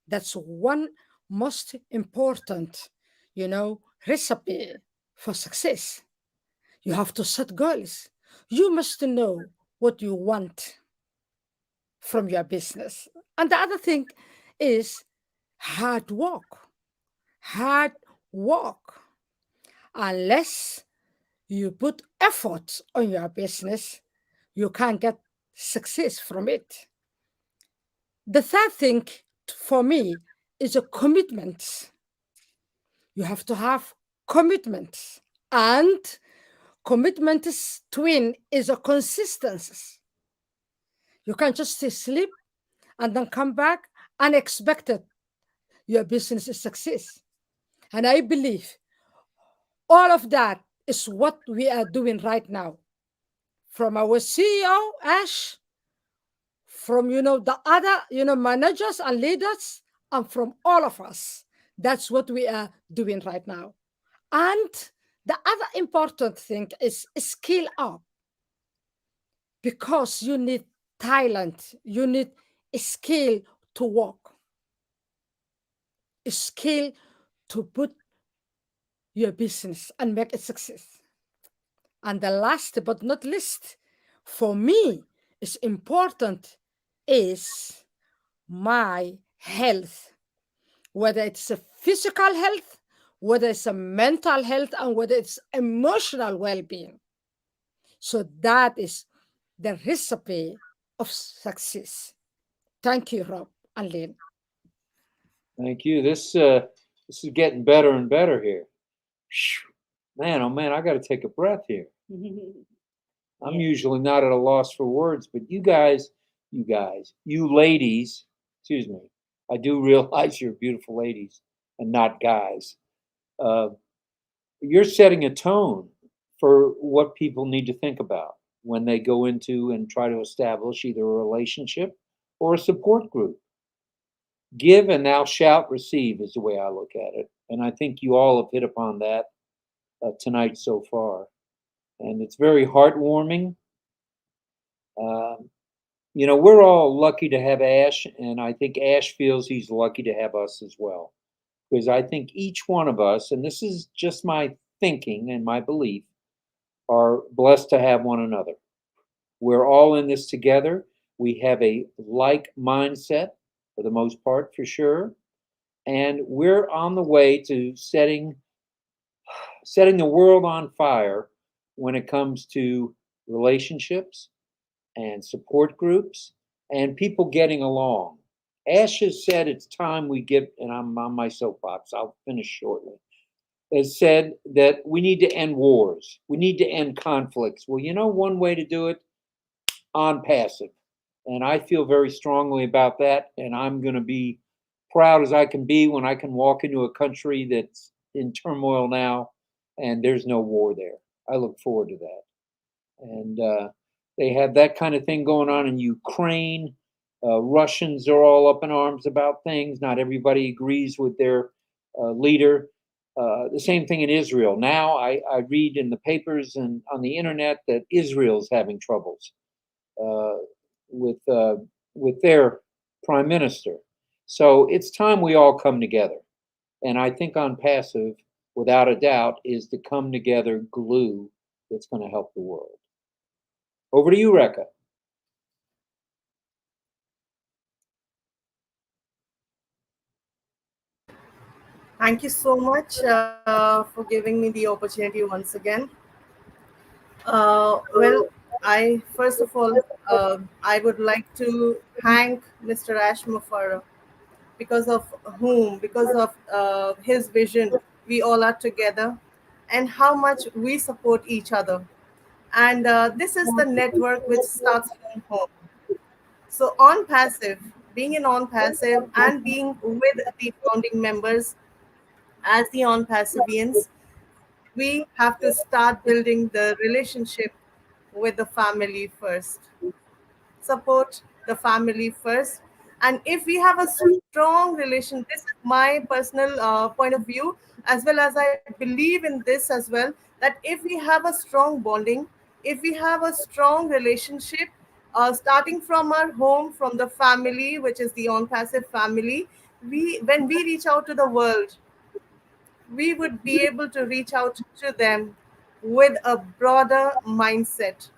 That's one most important, you know, recipe for success. You have to set goals. You must know what you want from your business. And the other thing is hard work. Hard work. Unless you put effort on your business, you can't get success from it. The third thing for me is a commitment. You have to have commitment. And commitment is twin is a consistency. You can't just sleep and then come back unexpected. Your business is success. And I believe all of that is what we are doing right now. From our CEO, Ash, from, you know, the other, you know, managers and leaders, and from all of us. That's what we are doing right now. And the other important thing is skill up, because you need talent, you need a skill to work, a skill to put your business and make it success. And the last but not least, for me, is important is my health, whether it's a physical health, whether it's a mental health, and whether it's emotional well-being. So that is the recipe of success. Thank you, Rob and Lynn. Thank you. This is getting better and better here. Man, oh man, I got to take a breath here. I'm usually not at a loss for words, but you guys you guys, you ladies, excuse me, I do realize you're beautiful ladies and not guys. You're setting a tone for what people need to think about when they go into and try to establish either a relationship or a support group. Give and thou shalt receive is the way I look at it. And I think you all have hit upon that tonight so far. And it's very heartwarming. You know, we're all lucky to have Ash, and I think Ash feels he's lucky to have us as well. Because I think each one of us, and this is just my thinking and my belief, are blessed to have one another. We're all in this together. We have a like mindset for the most part, for sure. And we're on the way to setting the world on fire when it comes to relationships and support groups and people getting along. Ash has said it's time we get, and I'm on my soapbox, I'll finish shortly, has said that we need to end wars. We need to end conflicts. Well, you know, one way to do it, on passive. And I feel very strongly about that. And I'm going to be proud as I can be when I can walk into a country that's in turmoil now and there's no war there. I look forward to that. And they have that kind of thing going on in Ukraine. Russians are all up in arms about things. Not everybody agrees with their leader. The same thing in Israel. Now I read in the papers and on the internet that Israel's having troubles with their prime minister. So it's time we all come together. And I think on passive, without a doubt, is the come together glue that's going to help the world. Over to you, Rekha. Thank you so much for giving me the opportunity once again. Well, I first of all, I would like to thank Mr. Ash Mufarah, because of whom, because of his vision, we all are together, and how much we support each other. And this is the network which starts from home. So on passive, being in on passive and being with the founding members as the on passivians, we have to start building the relationship with the family first. Support the family first. And if we have a strong relation, this is my personal point of view, as well as I believe in this as well, that if we have a strong bonding, if we have a strong relationship, starting from our home, from the family, which is the on passive family, when we reach out to the world, we would be able to reach out to them with a broader mindset,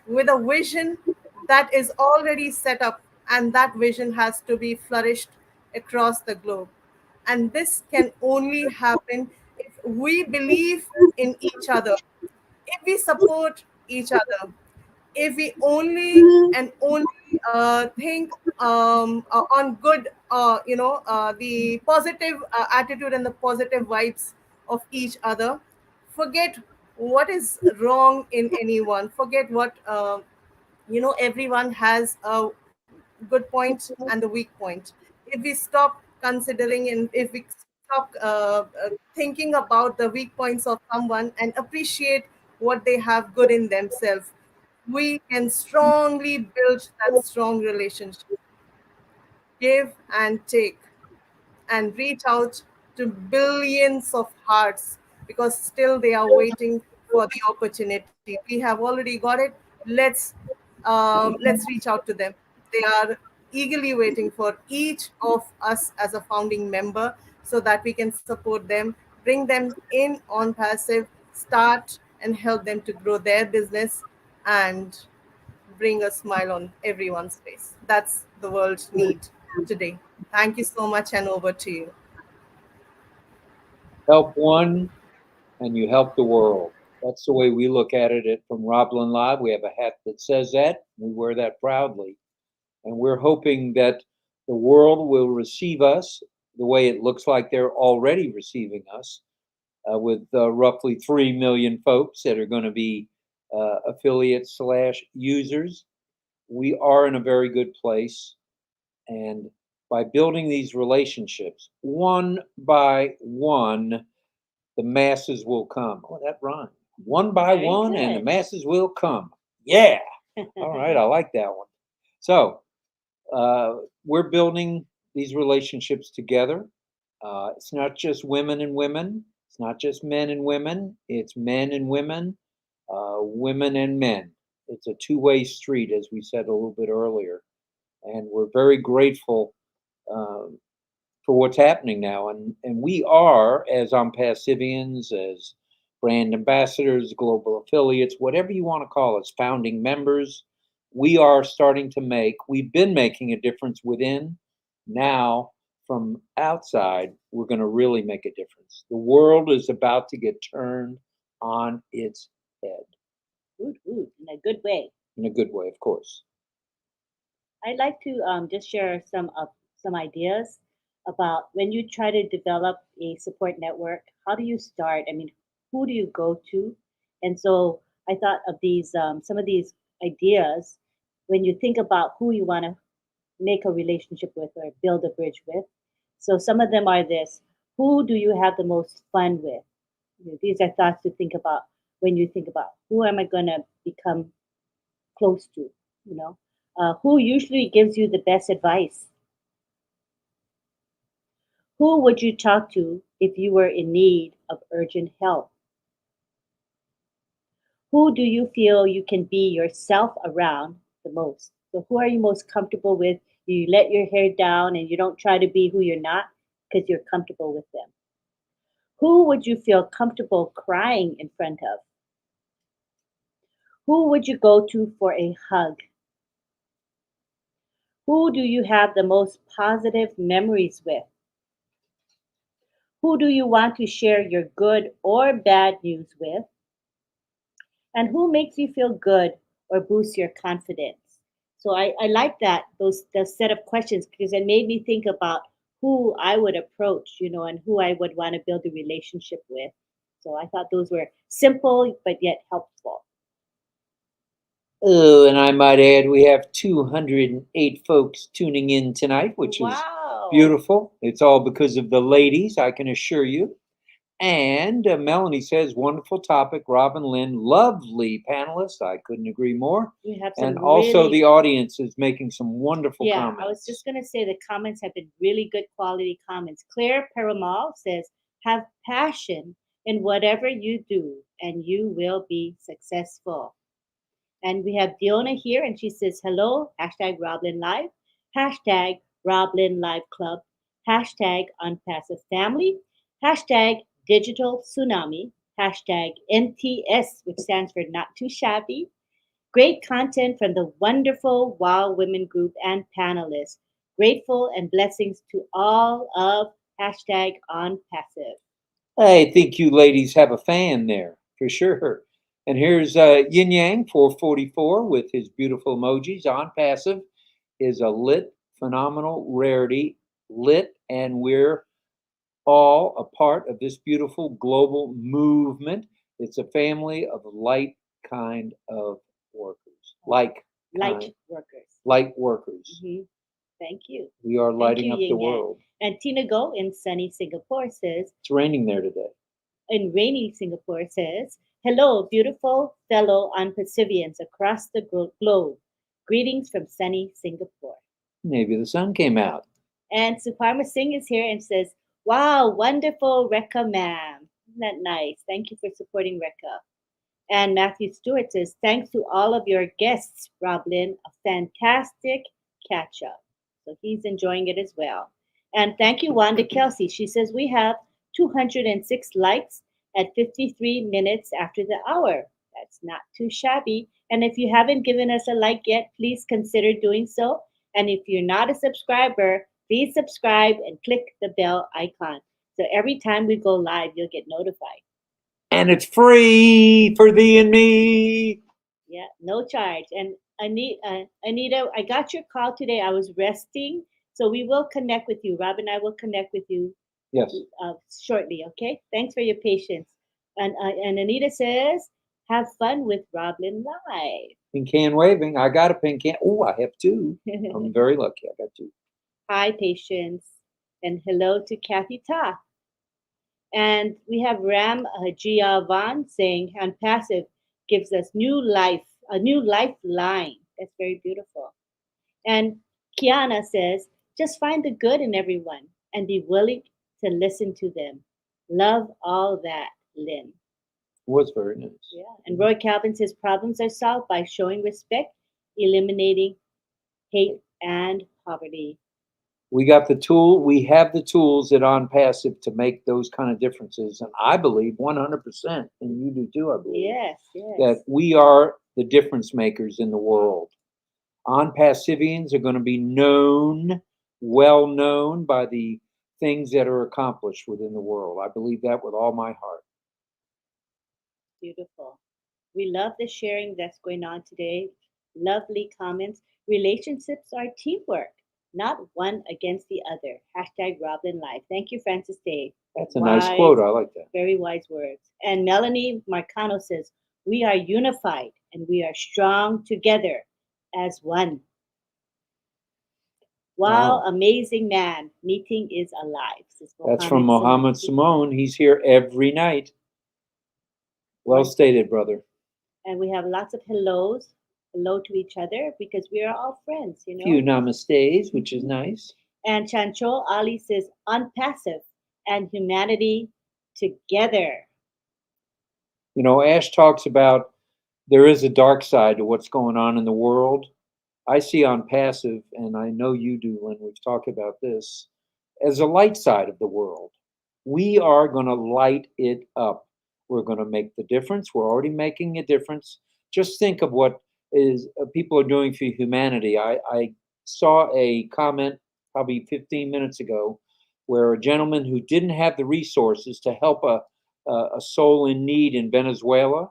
with a vision that is already set up, and that vision has to be flourished across the globe. And this can only happen if we believe in each other, if we support each other, if we only and only think on good, the positive attitude and the positive vibes of each other, forget what is wrong in anyone, forget what everyone has a good point and the weak point. If we stop considering, and if we stop thinking about the weak points of someone and appreciate what they have good in themselves, we can strongly build that strong relationship. Give and take, and reach out to billions of hearts, because still they are waiting for the opportunity. We have already got it. Let's reach out to them. They are eagerly waiting for each of us as a founding member, so that we can support them, bring them in on passive, start and help them to grow their business, and bring a smile on everyone's face. That's the world need today. Thank you so much, and over to you. Help one and you help the world. That's the way we look at it from RobLynn Live. We have a hat that says that. We wear that proudly. And we're hoping that the world will receive us the way it looks like they're already receiving us, with roughly 3 million folks that are going to be affiliates / users. we are in a very good place. And by building these relationships, one by one, the masses will come. Oh, that rhymed. One by Very one, and the good. masses will come. Yeah. All right. I like that one. So we're building these relationships together. It's not just women and women. It's not just men and women. It's men and women, women and men. It's a two-way street, as we said a little bit earlier. And we're very grateful for what's happening now. And we are, as Ampassivians, as brand ambassadors, global affiliates, whatever you want to call us, founding members, we are starting to we've been making a difference within. Now, from outside, we're going to really make a difference. The world is about to get turned on its head. Ooh, in a good way. In a good way, of course. I'd like to just share some ideas about when you try to develop a support network. How do you start? I mean, who do you go to? And so I thought of these some of these ideas when you think about who you want to make a relationship with or build a bridge with. So some of them are this: who do you have the most fun with? These are thoughts to think about when you think about who am I going to become close to. Who usually gives you the best advice? Who would you talk to if you were in need of urgent help? Who do you feel you can be yourself around the most? So, who are you most comfortable with? You let your hair down and you don't try to be who you're not because you're comfortable with them. Who would you feel comfortable crying in front of? Who would you go to for a hug? Who do you have the most positive memories with? Who do you want to share your good or bad news with? And who makes you feel good or boosts your confidence? So I like those set of questions because it made me think about who I would approach, and who I would want to build a relationship with. So I thought those were simple but yet helpful. Oh, and I might add, we have 208 folks tuning in tonight, which is beautiful. It's all because of the ladies, I can assure you. And Melanie says, wonderful topic, RobLynn, lovely panelist. I couldn't agree more. We have some And also really, the audience is making some wonderful comments. I was just going to say the comments have been really good quality comments. Claire Paramal says, have passion in whatever you do and you will be successful. And we have Diona here, and she says, hello, hashtag RobLynn Live, hashtag RobLynn Live Club, hashtag Unpassive Family, hashtag Digital Tsunami, hashtag NTS, which stands for Not Too Shabby. Great content from the wonderful WOW Women Group and panelists. Grateful and blessings to all of hashtag Unpassive. I think you ladies have a fan there, for sure. And here's Yin Yang 444 with his beautiful emojis. On Passive is a lit, phenomenal rarity, lit, and we're all a part of this beautiful global movement. It's a family of light kind of workers. Light workers. Mm-hmm. Thank you. We are lighting up the Yin Yang. world. And Tina Go in sunny Singapore says, it's raining there today. In rainy Singapore says, hello, beautiful fellow Unpassivians across the globe. Greetings from sunny Singapore. Maybe the sun came out. And Suparma Singh is here and says, wow, wonderful, Rekha ma'am. Isn't that nice? Thank you for supporting Rekha. And Matthew Stewart says, thanks to all of your guests, RobLynn, a fantastic catch-up. So he's enjoying it as well. And thank you, Wanda Kelsey. She says, we have 206 likes at 53 minutes after the hour. That's not too shabby. And if you haven't given us a like yet, please consider doing so. And if you're not a subscriber, please subscribe and click the bell icon. So every time we go live, you'll get notified. And it's free for thee and me. Yeah, no charge. And Anita, I got your call today. I was resting. So we will connect with you. Rob and I will connect with you. Yes. Shortly, okay? Thanks for your patience. And Anita says, Have fun with RobLynn Live. Pink can waving. I got a pink can. Oh, I have two. I'm very lucky. I got two. Hi, Patience. And hello to Kathy Ta. And we have Ram Giavan saying, and passive gives us new life, a new lifeline. That's very beautiful. And Kiana says, just find the good in everyone and be willing to listen to them. Love all that, Lynn. It was very nice. Yeah. And Roy Calvin says, problems are solved by showing respect, eliminating hate and poverty. We got the tool. We have the tools at On Passive to make those kind of differences. And I believe 100%, and you do too, I believe, Yes, yes. that we are the difference makers in the world. On Passivians are going to be known, well known by the things that are accomplished within the world. I believe that with all my heart. Beautiful. We love the sharing that's going on today. Lovely comments. Relationships are teamwork, not one against the other. Hashtag RobLynn Live. Thank you, Francis Day. That's a nice quote. I like that. Very wise words. And Melanie Marcano says, we are unified and we are strong together as one. Wow, amazing man. Meeting is alive. That's from Mohammed Simone. He's here every night. Well stated, brother. And we have lots of hellos. Hello to each other because we are all friends, you know. Few namastes, which is nice. And Chanchol Ali says, unpassive and humanity together. You know, Ash talks about there is a dark side to what's going on in the world. I see On Passive, and I know you do, Lynn, we've talked about this, as a light side of the world. We are going to light it up. We're going to make the difference. We're already making a difference. Just think of what is people are doing for humanity. I saw a comment probably 15 minutes ago where a gentleman who didn't have the resources to help a soul in need in Venezuela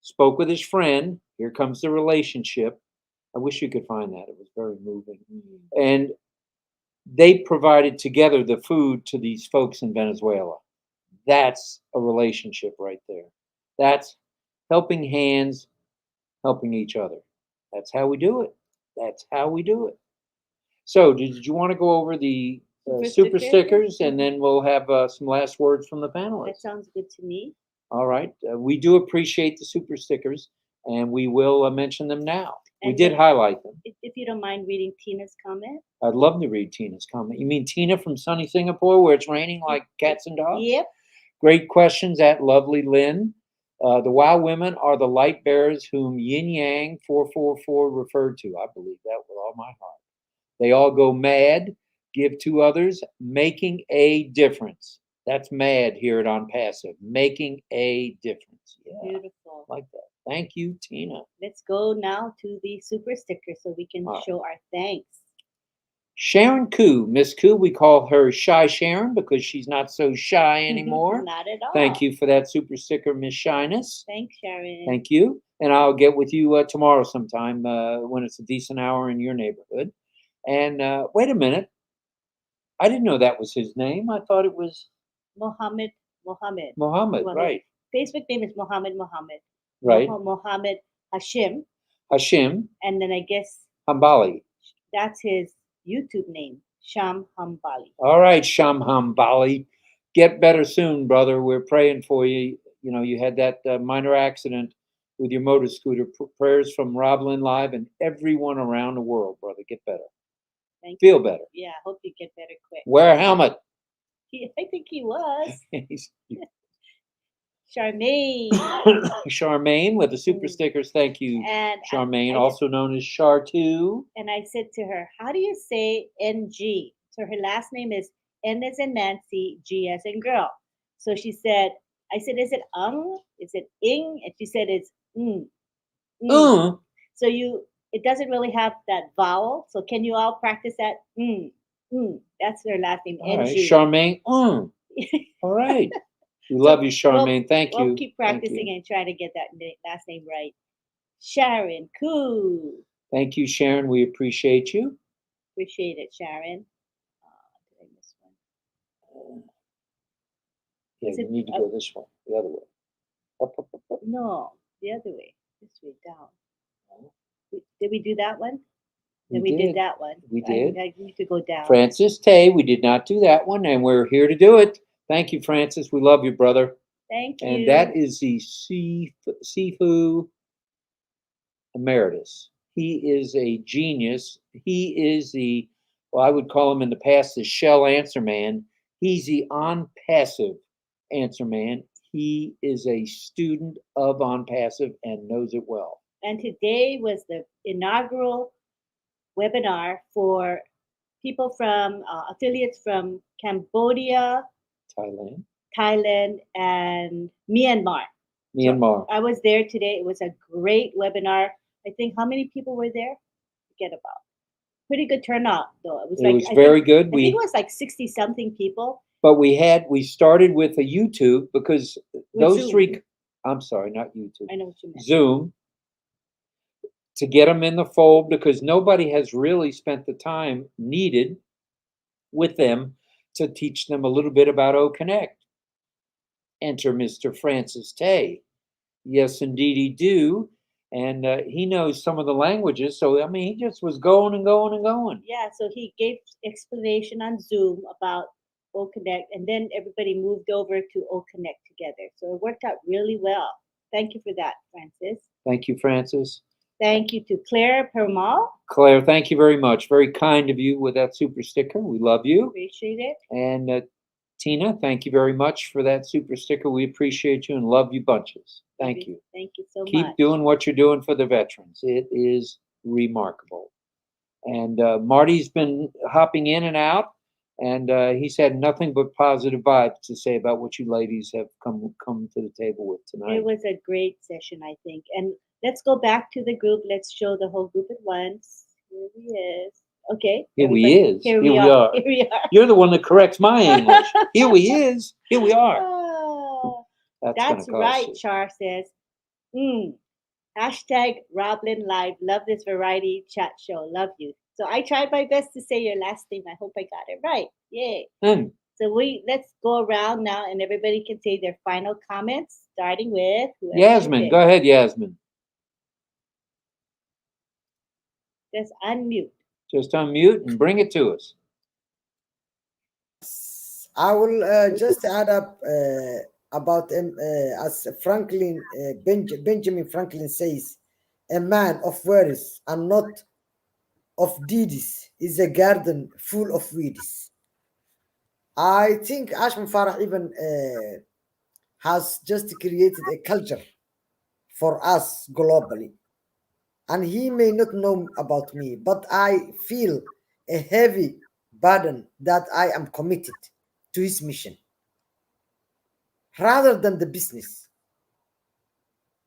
spoke with his friend. Here comes the relationship. I wish you could find that. It was very moving. And they provided together the food to these folks in Venezuela. That's a relationship right there. That's helping hands, helping each other. That's how we do it. That's how we do it. So did you want to go over the super stickers, and then we'll have some last words from the panelists? That sounds good to me. All right. We do appreciate the super stickers, and we will mention them now. We And did highlight them. If you don't mind reading Tina's comment. I'd love to read Tina's comment. You mean Tina from sunny Singapore where it's raining like cats and dogs? Yep. Great questions at Lovely Lynn. The Wow Women are the light bearers whom Yin Yang 444 referred to. I believe that with all my heart. They all go mad, give to others, making a difference. That's mad here at On Passive. Making a difference. Yeah. Beautiful. Like that. Thank you, Tina. Let's go now to the super sticker so we can show our thanks. Sharon Koo. Miss Koo, we call her Shy Sharon because she's not so shy anymore. Not at all. Thank you for that super sticker, Miss Shyness. Thanks, Sharon. Thank you. And I'll get with you tomorrow sometime when it's a decent hour in your neighborhood. And wait a minute. I didn't know that was his name. I thought it was Mohammed, right. Facebook name is Mohammed. Right. Mohammed Hashim. And then I guess Hambali. That's his YouTube name, Sham Hambali. All right, Sham Hambali. Get better soon, brother. We're praying for you. You know, you had that minor accident with your motor scooter. Prayers from RobLynn Live and everyone around the world, brother. Get better. Feel better. Yeah, I hope you get better quick. Wear a helmet. I think he was. Charmaine. Charmaine with the super stickers. Thank you, and Charmaine, also known as Char2. And I said to her, how do you say NG? So her last name is N as in Nancy, G as in girl. So she said, I said, is it Is it ing? And she said it's So it doesn't really have that vowel. So can you all practice that? That's her last name, All right, NG. Charmaine. All right. We love you, Charmaine. Thank you. We'll keep practicing and try to get that last name right. Sharon Koo. Thank you, Sharon. We appreciate you. Appreciate it, Sharon. Did I miss one? Yeah, you need to go this way, the other way. Up. No, the other way. This way down. Did we do that one? We Then we did did. that one. We did. I need to go down. Francis Tay, we did not do that one, and we're here to do it. Thank you, Francis. We love you, brother. Thank you. And that is the Sifu Emeritus. He is a genius. He is the, well, I would call him in the past the shell answer man. He's the on passive answer man. He is a student of on passive and knows it well. And today was the inaugural webinar for people from affiliates from Cambodia, Thailand, and Myanmar. Myanmar. I was there today. It was a great webinar. I think how many people were there? Forget about. Pretty good turnout though. It was Very good. I think it was like 60 something people. But we started with a YouTube because those Zoom. three, I'm sorry, not YouTube. I know what you meant. Zoom, to get them in the fold, because nobody has really spent the time needed with them to teach them a little bit about O Connect. Enter Mr. Francis Tay. Yes, indeed he do. And he knows some of the languages. So, I mean, he just was going and going and going. Yeah, so he gave explanation on Zoom about O Connect, and then everybody moved over to O Connect together. So it worked out really well. Thank you for that, Francis. Thank you, Francis. Thank you to Claire Permal. Claire, thank you very much. Very kind of you with that super sticker. We love you. Appreciate it. And Tina, thank you very much for that super sticker. We appreciate you and love you bunches. Thank you. Thank you so much. Keep doing what you're doing for the veterans. It is remarkable. And Marty's been hopping in and out, and he's had nothing but positive vibes to say about what you ladies have come to the table with tonight. It was a great session, I think. And let's go back to the group. Let's show the whole group at once. Here he is. Okay. Here we is. Here we are. Here we are. You're the one that corrects my English. Here we is. Here we are. Oh, That's that's gonna right, cost Char says. Hashtag RobLynn Live. Love this variety chat show. Love you. So I tried my best to say your last name. I hope I got it right. Yay. you. So let's go around now and everybody can say their final comments, starting with whoever. Yasmin, go ahead, Yasmin. Just unmute. Just unmute and bring it to us. I will just add up about as Franklin Benjamin Franklin says, a man of words and not of deeds is a garden full of weeds. I think Ashman Farah even has just created a culture for us globally. And he may not know about me, but I feel a heavy burden that I am committed to his mission rather than the business,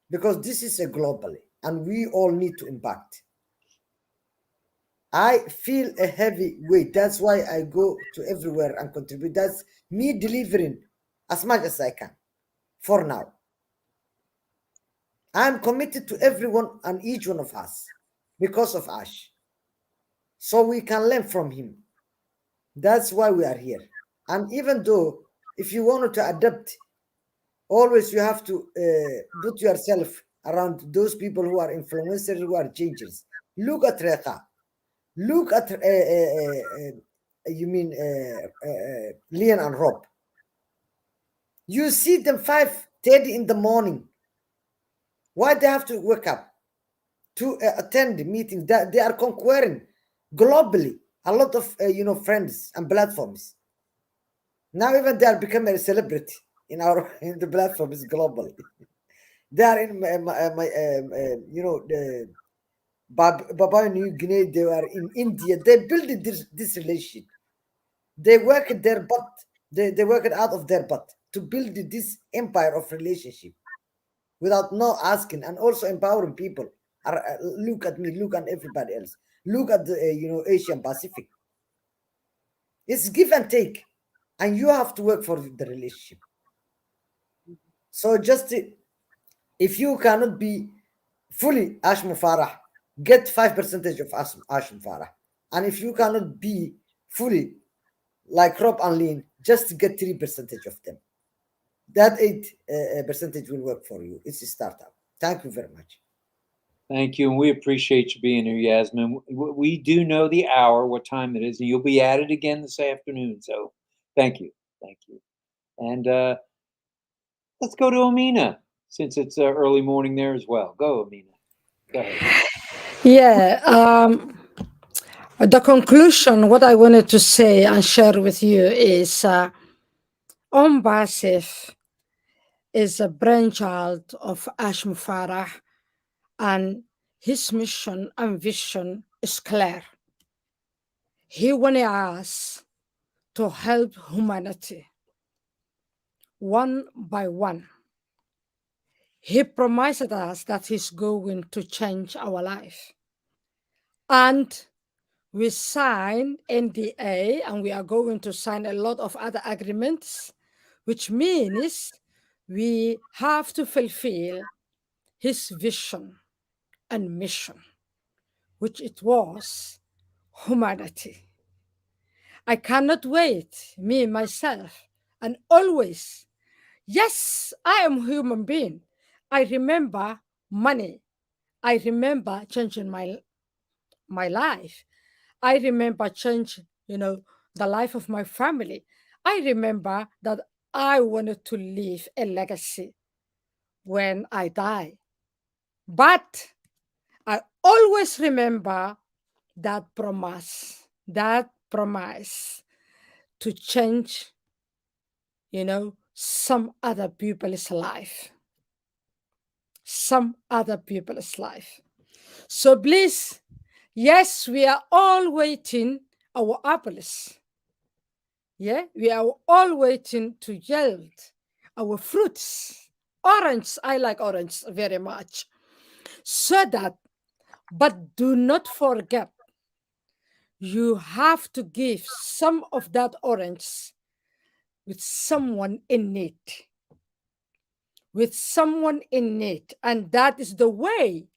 because this is a globally and we all need to impact. I feel a heavy weight. That's why I go to everywhere and contribute. That's me delivering as much as I can for now. I'm committed to everyone and each one of us because of Ash. So we can learn from him. That's why we are here. And even though if you wanted to adapt, always you have to put yourself around those people who are influencers, who are changers. Look at Rekha. Look at Lynn and Rob. You see them 5:30 in the morning. Why they have to wake up to attend the meetings? That they are conquering globally a lot of friends and platforms. Now even they are becoming a celebrity in the platforms globally. They are in the Papua New Guinea. They are in India. They built this relationship. They worked their butt. They worked out of their butt to build this empire of relationship without not asking, and also empowering people. Look at me. Look at everybody else. Look at the Asian Pacific. It's give and take, and you have to work for the relationship. So just if you cannot be fully Ashmu Farah, get 5% of Ashmu Farah, and if you cannot be fully like Rob and Lynn, just get 3% of them. That 8% will work for you. It's a startup. Thank you very much. Thank you, and we appreciate you being here, Yasmin. We do know the hour, what time it is, and you'll be at it again this afternoon. So, thank you, and let's go to Amina since it's early morning there as well. Go, Amina. Go ahead. Yeah. The conclusion, what I wanted to say and share with you is Basif is a brainchild of Ashim Farah, and his mission and vision is clear. He wanted us to help humanity one by one. He promised us that he's going to change our life. And we signed NDA, and we are going to sign a lot of other agreements, which means we have to fulfill his vision and mission, which it was humanity. I cannot wait, me, myself, and always, yes, I am a human being. I remember money. I remember changing my life. I remember changing, the life of my family. I remember that I wanted to leave a legacy when I die. But I always remember that promise to change, some other people's life. Some other people's life. So please, yes, we are all waiting our apples. Yeah, we are all waiting to yield our fruits. Orange, I like orange very much. So that, but do not forget, you have to give some of that orange with someone in need. With someone in need. And that is the way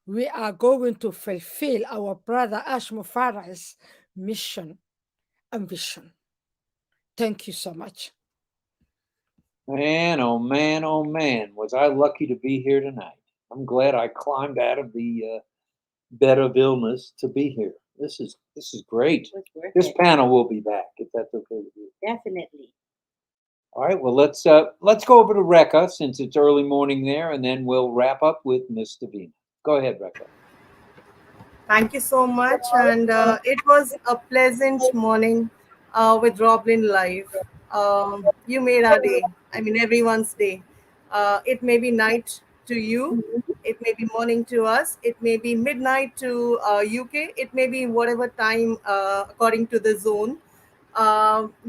we are going to fulfill our brother Ashmo Farah's mission and vision. Thank you so much. Man, oh man, oh man, was I lucky to be here tonight. I'm glad I climbed out of the bed of illness to be here. This is great. This panel will be back if that's okay with you. Definitely. All right, well, let's go over to Rekha since it's early morning there, and then we'll wrap up with Miss Divina. Go ahead, Rekha. Thank you so much. And it was a pleasant morning with RobLynn Live. You made our day. I mean, everyone's day. It may be night to you. It may be morning to us. It may be midnight to UK. It may be whatever time according to the zone.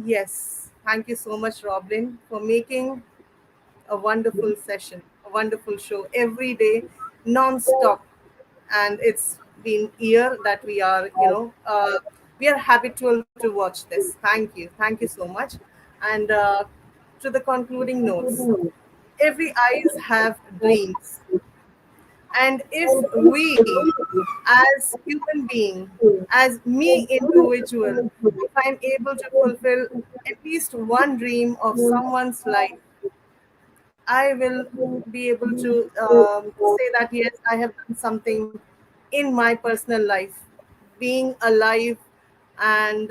Yes. Thank you so much, RobLynn, for making a wonderful session, a wonderful show every day, non-stop. And it's been a year that we are, we are habitual to watch this. Thank you so much. And to the concluding notes, every eyes have dreams, and if we, as human being, as me individual, if I'm able to fulfill at least one dream of someone's life, I will be able to say that yes, I have done something in my personal life, being alive, and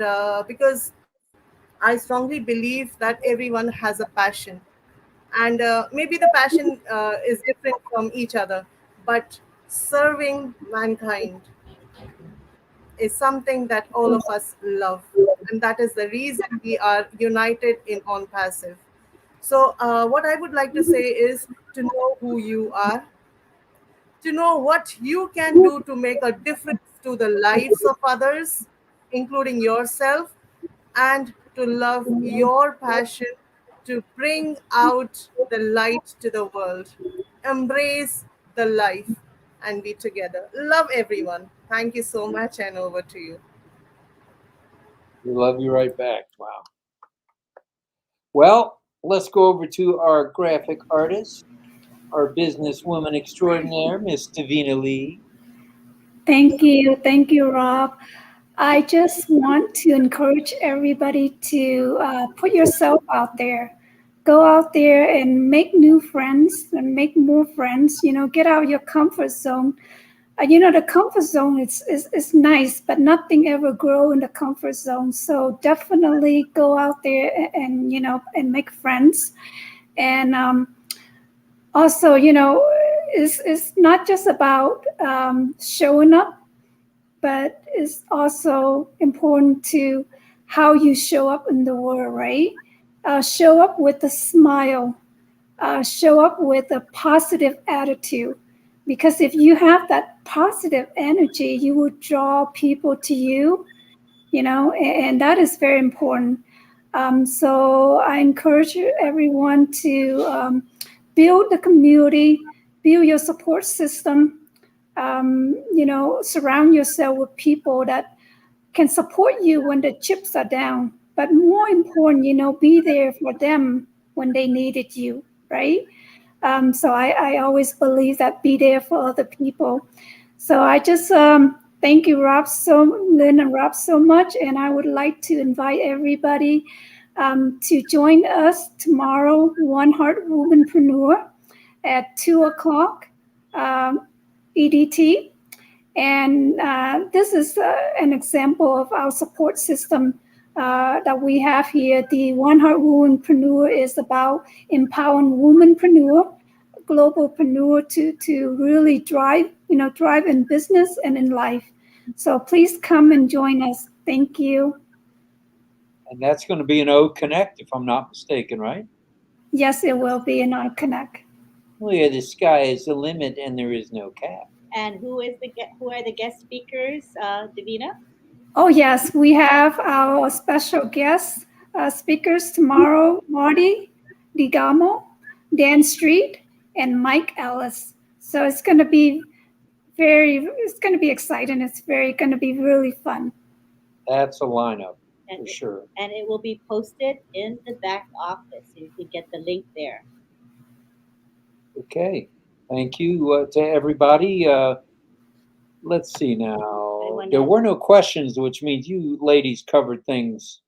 because I strongly believe that everyone has a passion, and maybe the passion is different from each other, but serving mankind is something that all of us love, and that is the reason we are united in On Passive. So, what I would like to say is to know who you are, to know what you can do to make a difference to the lives of others, including yourself, and to love your passion to bring out the light to the world. Embrace the life and be together. Love everyone. Thank you so much, and over to you. We love you right back. Wow. Well, let's go over to our graphic artist, our businesswoman extraordinaire, Miss Divina Lee. Thank you, Rob. I just want to encourage everybody to put yourself out there. go out there and make new friends and make more friends. Get out of your comfort zone. The comfort zone is nice, but nothing ever grow in the comfort zone. So definitely go out there and and make friends. And also, it's not just about showing up, but it's also important to how you show up in the world, right? Show up with a smile, show up with a positive attitude. Because if you have that positive energy, you will draw people to you, and that is very important. So I encourage everyone to build the community, build your support system, surround yourself with people that can support you when the chips are down. But more important, be there for them when they needed you, right? So I always believe that be there for other people. So I just thank you, Lynn and Rob, so much. And I would like to invite everybody to join us tomorrow, OneHeart WomenPreneur at 2:00 EDT. And this is an example of our support system that we have here. The OneHeart WomenPreneur is about empowering womenpreneur, globalpreneur to really drive in business and in life. So please come and join us. Thank you. And that's going to be an O Connect, if I'm not mistaken, right? Yes, it will be in our Connect. Well, yeah, the sky is the limit and there is no cap. And who are the guest speakers, Divina? Oh, yes, we have our special guest speakers tomorrow, Marty DiGamo, Dan Street, and Mike Ellis. So it's going to be exciting. It's going to be really fun. That's a lineup for sure. And it will be posted in the back office. So you can get the link there. Okay. Thank you to everybody. Let's see now. There were no questions, which means you ladies covered things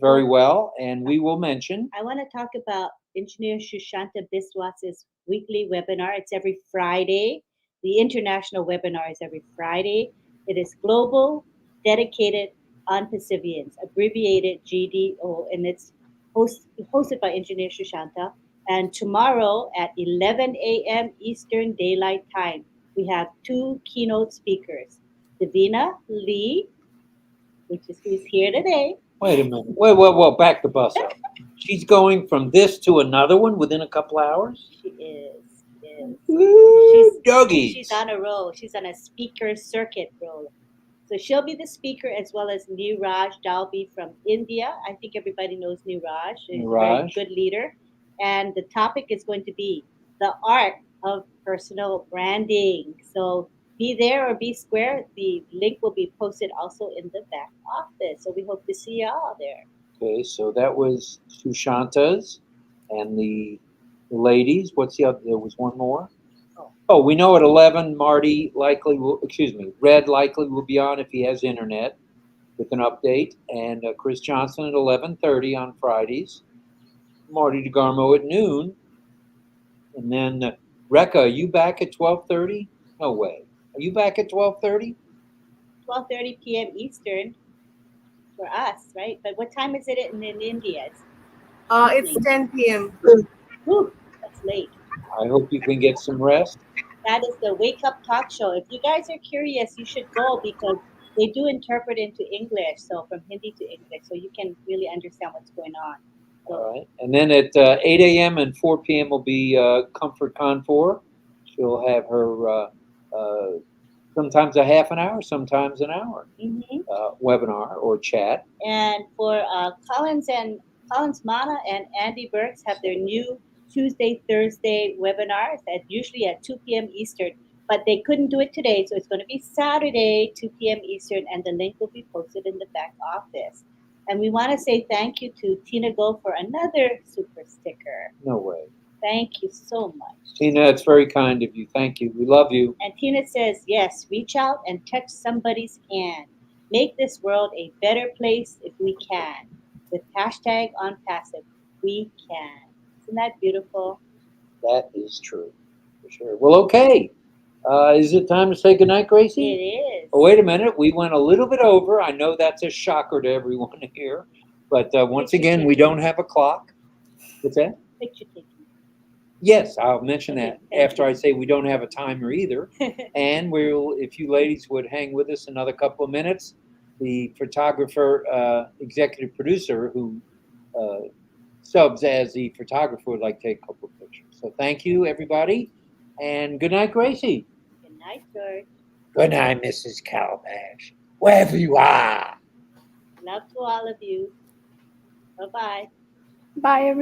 very well, and we will mention. I want to talk about Engineer Shushanta Biswas's weekly webinar. It's every Friday. The international webinar is every Friday. It is Global Dedicated on Pacifians, abbreviated GDO, and it's hosted by Engineer Shushanta. And tomorrow at 11 a.m. Eastern Daylight Time, we have two keynote speakers, Divina Lee, which is who's here today. Wait a minute. Well, back the bus up. She's going from this to another one within a couple hours? She is. She's on a roll. She's on a speaker circuit roll. So she'll be the speaker, as well as Neeraj Dalby from India. I think everybody knows Neeraj. He's a very good leader. And the topic is going to be the art of personal branding. So be there or be square. The link will be posted also in the back office. So we hope to see you all there. Okay, so that was Sushanta's and the ladies. What's the other? There was one more. Oh, we know at 11, Red likely will be on if he has internet with an update. And Chris Johnson at 11:30 on Fridays. Marty DeGarmo at noon. And then Rekha, are you back at 12:30? No way. Are you back at 12:30? 12:30 p.m. Eastern for us, right? But what time is it in India? It's 10 p.m. Whew, that's late. I hope you can get some rest. That is the Wake Up Talk Show. If you guys are curious, you should go because they do interpret into English, so from Hindi to English, so you can really understand what's going on. So, all right. And then at 8 a.m. and 4 p.m. will be Comfort Confor. She'll have her sometimes a half an hour, sometimes an hour webinar or chat. And for Collins, Mana, and Andy Burks have their new Tuesday, Thursday webinars usually at 2 p.m. Eastern, but they couldn't do it today, so it's going to be Saturday, 2 p.m. Eastern, and the link will be posted in the back office. And we want to say thank you to Tina Go for another super sticker. No way. Thank you so much. Tina, it's very kind of you. Thank you. We love you. And Tina says, yes, reach out and touch somebody's hand. Make this world a better place if we can. With #OnPassive. we can. Isn't that beautiful? That is true, for sure. Well, okay. Is it time to say goodnight, It Gracie? is. Oh, wait a minute. We went a little bit over. I know that's a shocker to everyone here. But once Picture again, we taking. don't have a clock. What's that? Picture taking. Yes, I'll mention Okay, that thank after you. I say we don't have a timer either. And we'll, if you ladies would hang with us another couple of minutes, the photographer, executive producer who subs as the photographer would like to take a couple of pictures. So thank you, everybody. And good night, Gracie. Good night, George. Good night, Mrs. Calabash. Wherever you are. Love to all of you. Bye-bye. Bye, everyone.